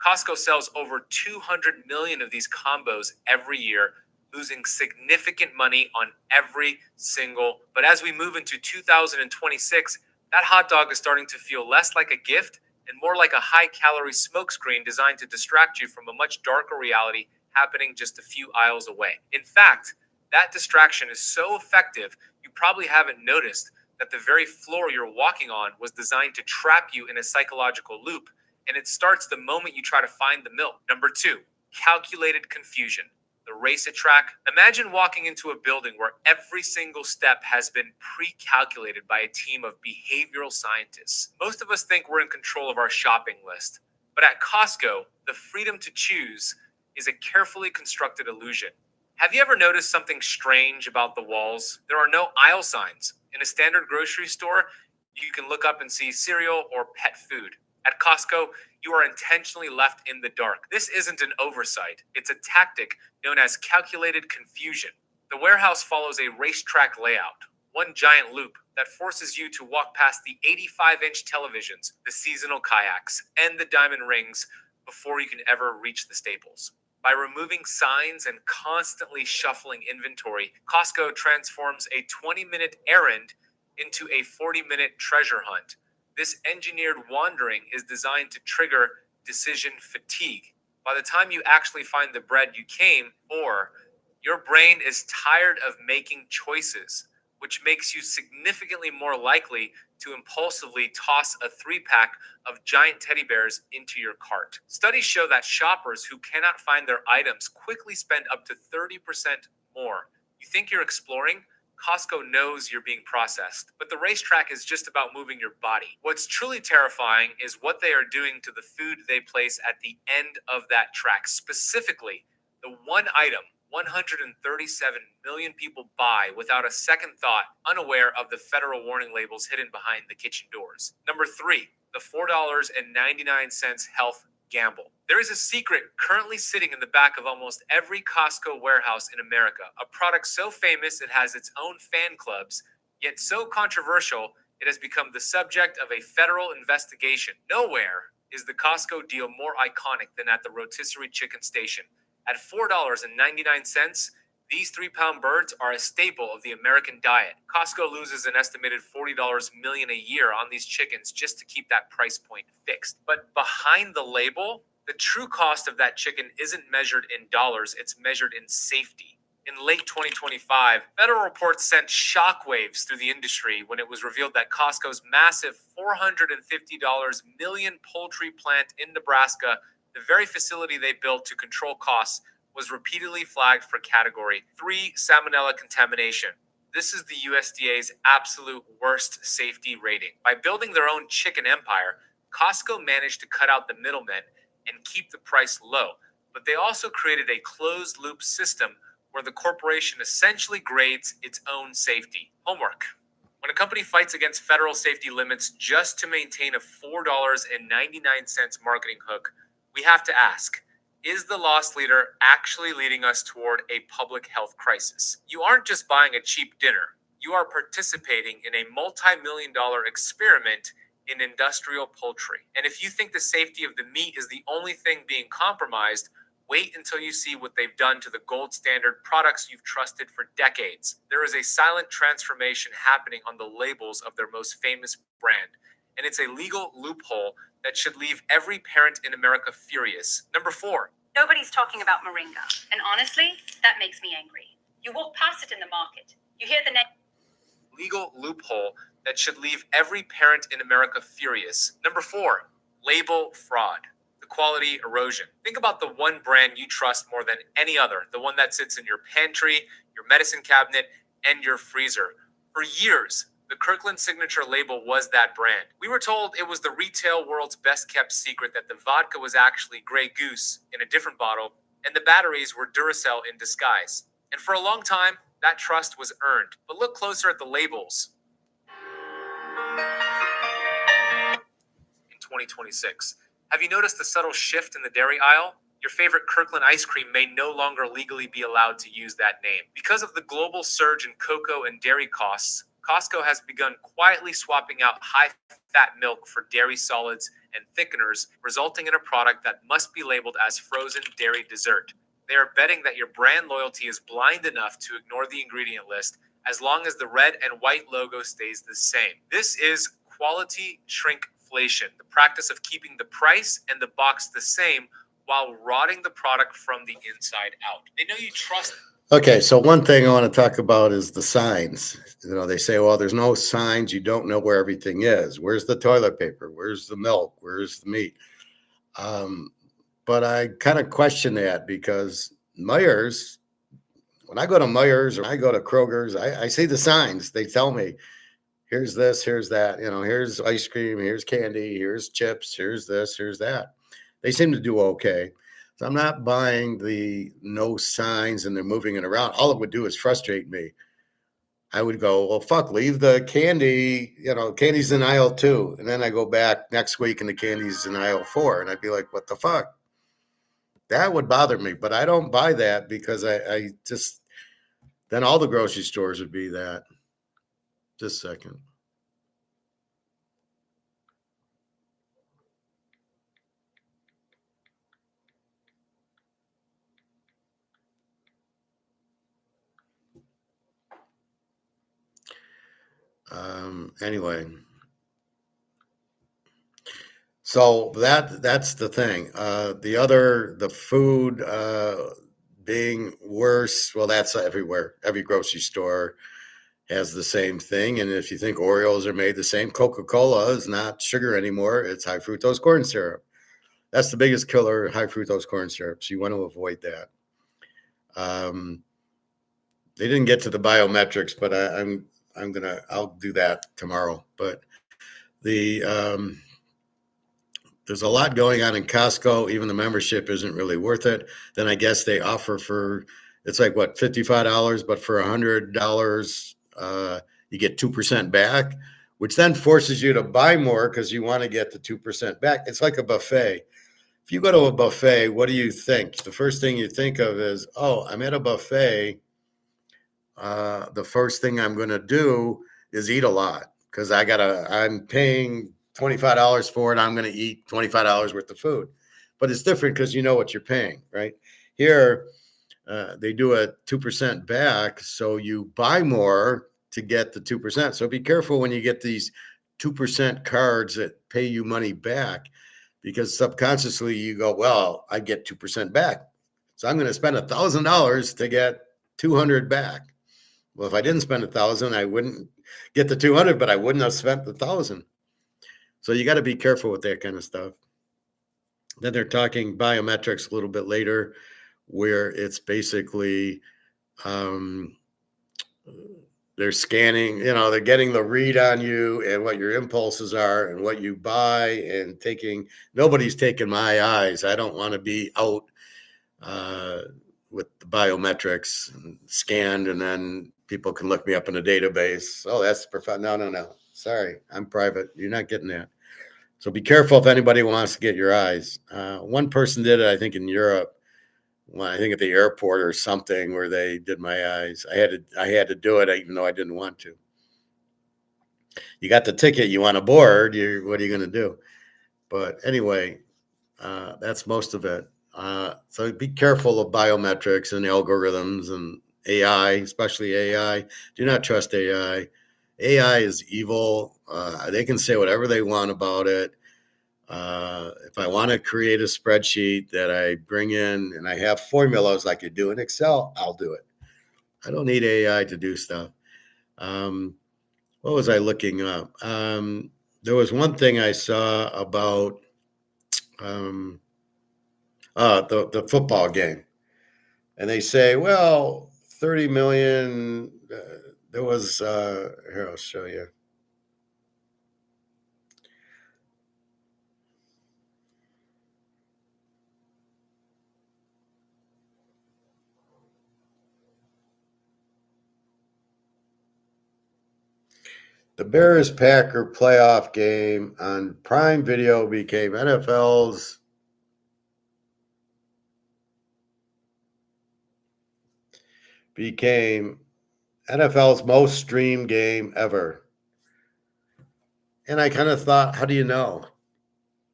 Costco sells over 200 million of these combos every year, losing significant money on every single. But as we move into 2026, that hot dog is starting to feel less like a gift and more like a high-calorie smokescreen designed to distract you from a much darker reality happening just a few aisles away. In fact, that distraction is so effective, you probably haven't noticed that the very floor you're walking on was designed to trap you in a psychological loop, and it starts the moment you try to find the milk. Number 2, calculated confusion. The race at track. Imagine walking into a building where every single step has been pre-calculated by a team of behavioral scientists. Most of us think we're in control of our shopping list, but at Costco, the freedom to choose is a carefully constructed illusion. Have you ever noticed something strange about the walls? There are no aisle signs. In a standard grocery store, you can look up and see cereal or pet food. At Costco, you are intentionally left in the dark. This isn't an oversight. It's a tactic known as calculated confusion. The warehouse follows a racetrack layout, one giant loop that forces you to walk past the 85-inch televisions, the seasonal kayaks, and the diamond rings before you can ever reach the staples. By removing signs and constantly shuffling inventory, Costco transforms a 20-minute errand into a 40-minute treasure hunt. This engineered wandering is designed to trigger decision fatigue. By the time you actually find the bread you came for, your brain is tired of making choices, which makes you significantly more likely to impulsively toss a 3-pack of giant teddy bears into your cart. Studies show that shoppers who cannot find their items quickly spend up to 30% more. You think you're exploring? Costco knows you're being processed, but the racetrack is just about moving your body. What's truly terrifying is what they are doing to the food they place at the end of that track. Specifically, the one item 137 million people buy without a second thought, unaware of the federal warning labels hidden behind the kitchen doors. Number 3, the $4.99 health gamble. There is a secret currently sitting in the back of almost every Costco warehouse in America, a product so famous it has its own fan clubs, yet so controversial it has become the subject of a federal investigation. Nowhere is the Costco deal more iconic than at the rotisserie chicken station. At $4.99, these 3-pound birds are a staple of the American diet. Costco loses an estimated $40 million a year on these chickens just to keep that price point fixed. But behind the label, the true cost of that chicken isn't measured in dollars, it's measured in safety. In late 2025, federal reports sent shockwaves through the industry when it was revealed that Costco's massive $450 million poultry plant in Nebraska, the very facility they built to control costs, was repeatedly flagged for Category 3 salmonella contamination. This is the USDA's absolute worst safety rating. By building their own chicken empire, Costco managed to cut out the middlemen and keep the price low. But they also created a closed-loop system where the corporation essentially grades its own safety. Homework. When a company fights against federal safety limits just to maintain a $4.99 marketing hook, we have to ask, is the loss leader actually leading us toward a public health crisis? You aren't just buying a cheap dinner. You are participating in a multi-million-dollar experiment in industrial poultry. And if you think the safety of the meat is the only thing being compromised, Wait until you see what they've done to the gold standard products you've trusted for decades. There is a silent transformation happening on the labels of their most famous brand, and it's a legal loophole that should leave every parent in America furious. Number 4. Nobody's talking about moringa, and honestly, that makes me angry. You walk past it in the market. You hear the name. Legal loophole that should leave every parent in America furious. Number 4. Label fraud. The quality erosion. Think about the one brand you trust more than any other, the one that sits in your pantry, your medicine cabinet, and your freezer. For years, the Kirkland Signature label was that brand. We were told it was the retail world's best kept secret that the vodka was actually Grey Goose in a different bottle, and the batteries were Duracell in disguise. And for a long time, that trust was earned. But look closer at the labels. In 2026, have you noticed the subtle shift in the dairy aisle? Your favorite Kirkland ice cream may no longer legally be allowed to use that name. Because of the global surge in cocoa and dairy costs, Costco has begun quietly swapping out high-fat milk for dairy solids and thickeners, resulting in a product that must be labeled as frozen dairy dessert. They are betting that your brand loyalty is blind enough to ignore the ingredient list as long as the red and white logo stays the same. This is quality shrinkflation, the practice of keeping the price and the box the same while rotting the product from the inside out. They know you trust them. Okay, so one thing I want to talk about is the signs. They say, well, there's no signs. You don't know where everything is. Where's the toilet paper? Where's the milk? Where's the meat? But I kind of question that because Meijer's, when I go to Meijer's or I go to Kroger's, I see the signs. They tell me, here's this, here's that, here's ice cream, here's candy, here's chips, here's this, here's that. They seem to do okay. So I'm not buying the no signs and they're moving it around. All it would do is frustrate me. I would go, well, fuck, leave the candy, candy's in aisle 2. And then I go back next week and the candy's in aisle 4. And I'd be like, what the fuck? That would bother me. But I don't buy that because I just, then all the grocery stores would be that. Just a second. Anyway, so that's the thing. The food being worse. Well, that's everywhere. Every grocery store has the same thing. And if you think Oreos are made the same, Coca-Cola is not sugar anymore. It's high fructose corn syrup. That's the biggest killer, high fructose corn syrup. So you want to avoid that. They didn't get to the biometrics, but I'll do that tomorrow. But there's a lot going on in Costco. Even the membership isn't really worth it. Then I guess they offer it's like what, $55, but for $100, you get 2% back, which then forces you to buy more because you want to get the 2% back. It's like a buffet. If you go to a buffet, what do you think? The first thing you think of is, oh, I'm at a buffet. The first thing I'm going to do is eat a lot because I'm paying $25 for it. I'm going to eat $25 worth of food, but it's different because you know what you're paying, right? Here, they do a 2% back. So you buy more to get the 2%. So be careful when you get these 2% cards that pay you money back, because subconsciously you go, well, I get 2% back. So I'm going to spend $1,000 to get 200 back. Well, if I didn't spend 1,000, I wouldn't get the 200, but I wouldn't have spent 1,000. So you got to be careful with that kind of stuff. Then they're talking biometrics a little bit later, where it's basically they're scanning, they're getting the read on you and what your impulses are and what you buy and nobody's taking my eyes. I don't want to be out with the biometrics scanned and then people can look me up in a database. Oh, that's perfect. No. Sorry, I'm private. You're not getting that. So be careful if anybody wants to get your eyes. One person did it, I think, in Europe. Well, I think at the airport or something where they did my eyes. I had to do it even though I didn't want to. You got the ticket, you want to board, what are you going to do? But anyway, that's most of it. So be careful of biometrics and algorithms and AI, especially AI. Do not trust AI. AI is evil. They can say whatever they want about it. If I want to create a spreadsheet that I bring in and I have formulas like you do in Excel, I'll do it. I don't need AI to do stuff. What was I looking up? There was one thing I saw about the football game, and they say, well, 30 million. There was here. I'll show you. The Bears Packer playoff game on Prime Video became NFL's most streamed game ever. And I kind of thought, how do you know?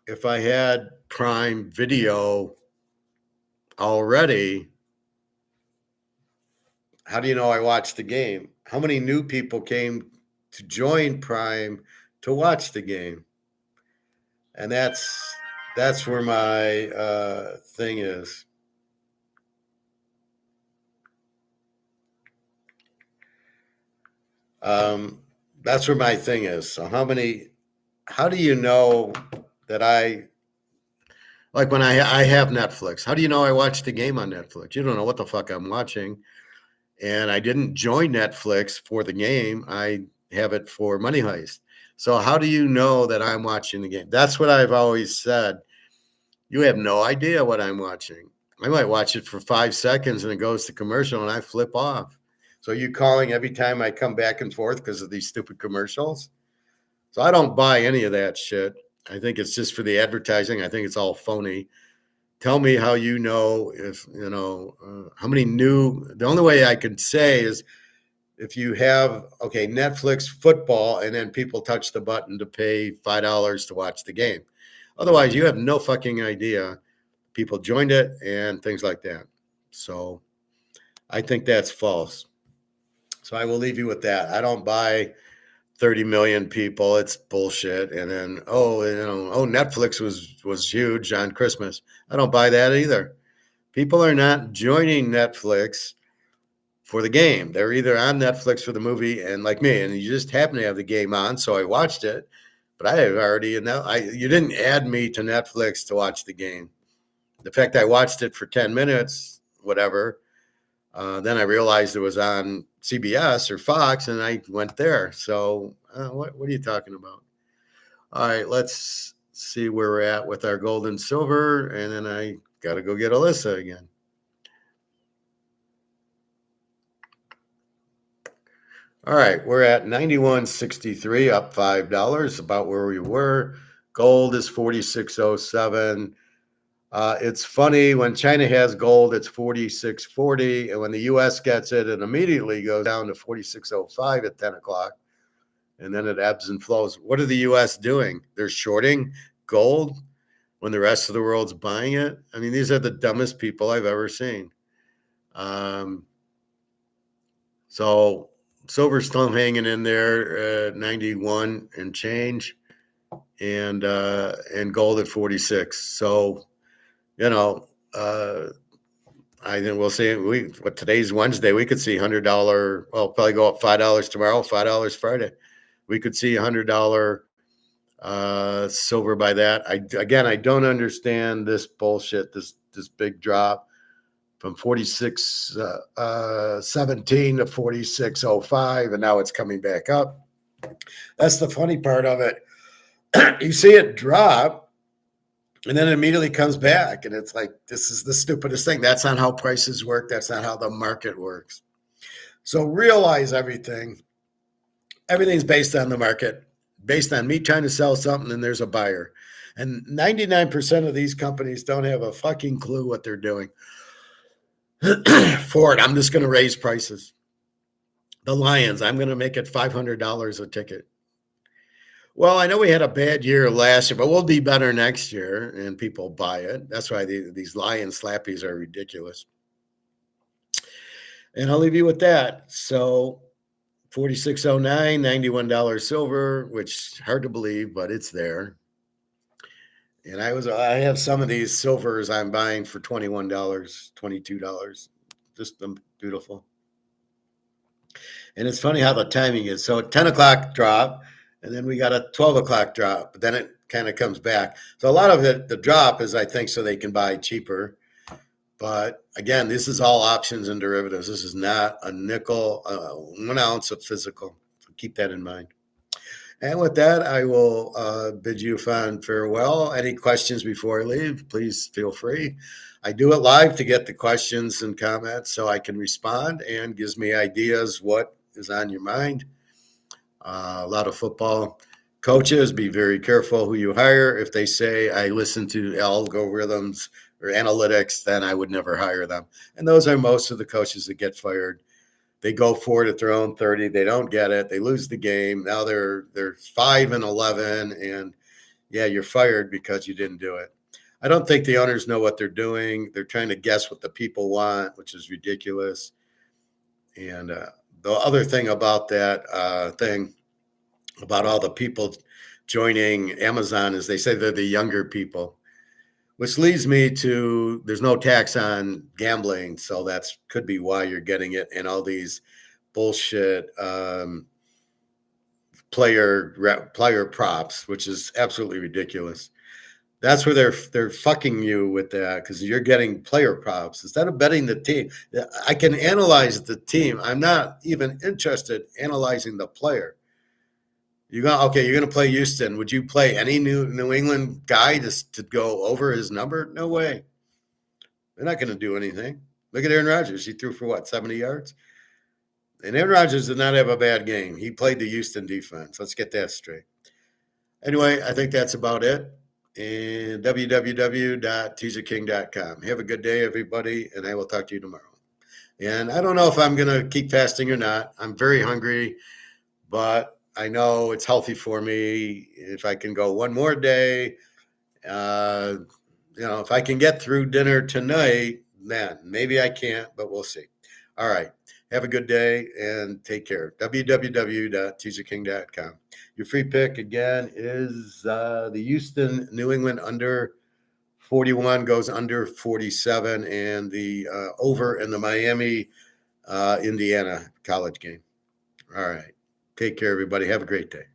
If I had Prime Video already, how do you know I watched the game? How many new people came to join Prime to watch the game? And that's where my thing is. That's where my thing is. So how do you know that like when I have Netflix, how do you know I watched the game on Netflix? You don't know what the fuck I'm watching. And I didn't join Netflix for the game. I have it for Money Heist. So how do you know that I'm watching the game? That's what I've always said. You have no idea what I'm watching. I might watch it for 5 seconds and it goes to commercial and I flip off. So you calling every time I come back and forth because of these stupid commercials? So I don't buy any of that shit. I think it's just for the advertising. I think it's all phony. Tell me how you know if, how many the only way I could say is if you have, okay, Netflix football, and then people touch the button to pay $5 to watch the game. Otherwise, you have no fucking idea. People joined it and things like that. So I think that's false. So I will leave you with that. I don't buy 30 million people. It's bullshit. And then, Netflix was huge on Christmas. I don't buy that either. People are not joining Netflix for the game. They're either on Netflix for the movie and like me, and you just happen to have the game on. So I watched it, but I have already, you didn't add me to Netflix to watch the game. The fact I watched it for 10 minutes, whatever, then I realized it was on CBS or Fox, and I went there. So what are you talking about? All right, let's see where we're at with our gold and silver, and then I got to go get Alyssa again. All right, we're at 91.63, up $5, about where we were. Gold is 46.07. It's funny, when China has gold, it's 46.40, and when the U.S. gets it, it immediately goes down to 46.05 at 10 o'clock, and then it ebbs and flows. What are the U.S. doing? They're shorting gold when the rest of the world's buying it. I mean, these are the dumbest people I've ever seen. So silver's still hanging in there, 91 and change, and gold at 46. So, I think we'll see. Today's Wednesday, we could see $100. Well, probably go up $5 tomorrow, $5 Friday. We could see $100 silver by that. I don't understand this bullshit. This big drop from 46.17 to 46.05, and now it's coming back up. That's the funny part of it. You see it drop, and then it immediately comes back, and it's like, this is the stupidest thing. That's not how prices work. That's not how the market works. So realize everything's based on the market, based on me trying to sell something, and there's a buyer. And 99% of these companies don't have a fucking clue what they're doing. Ford, I'm just going to raise prices. The Lions, I'm going to make it $500 a ticket. Well, I know we had a bad year last year, but we'll be better next year, and people buy it. That's why these lion slappies are ridiculous. And I'll leave you with that. So 4609, $91 silver, which hard to believe, but it's there. And I have some of these silvers I'm buying for $21, $22. Just beautiful. And it's funny how the timing is. So at 10 o'clock drop, and then we got a 12 o'clock drop, but then it kind of comes back. So a lot of it, the drop is, I think, so they can buy cheaper. But again, this is all options and derivatives. This is not a nickel, 1 ounce of physical. So keep that in mind. And with that, I will bid you fond farewell. Any questions before I leave, please feel free. I do it live to get the questions and comments so I can respond, and gives me ideas what is on your mind. A lot of football coaches, be very careful who you hire. If they say, I listen to algorithms or analytics, then I would never hire them. And those are most of the coaches that get fired. They go for it at their own 30. They don't get it. They lose the game. Now they're 5-11, and yeah, you're fired because you didn't do it. I don't think the owners know what they're doing. They're trying to guess what the people want, which is ridiculous. And the other thing about that thing about all the people joining Amazon is they say they're the younger people, which leads me to there's no tax on gambling. So that's could be why you're getting it. And all these bullshit player props, which is absolutely ridiculous. That's where they're fucking you with that, because you're getting player props instead of betting the team. I can analyze the team. I'm not even interested in analyzing the player. You're going to play Houston. Would you play any New England guy to go over his number? No way. They're not going to do anything. Look at Aaron Rodgers. He threw for what, 70 yards? And Aaron Rodgers did not have a bad game. He played the Houston defense. Let's get that straight. Anyway, I think that's about it. And www.teaserking.com. Have a good day, everybody, and I will talk to you tomorrow. And I don't know if I'm going to keep fasting or not. I'm very hungry, but I know it's healthy for me. If I can go one more day, if I can get through dinner tonight, man, maybe I can't, but we'll see. All right. Have a good day and take care. www.teaserking.com. Your free pick again is the Houston, New England under 41 goes under 47, and the over in the Miami, Indiana college game. All right. Take care, everybody. Have a great day.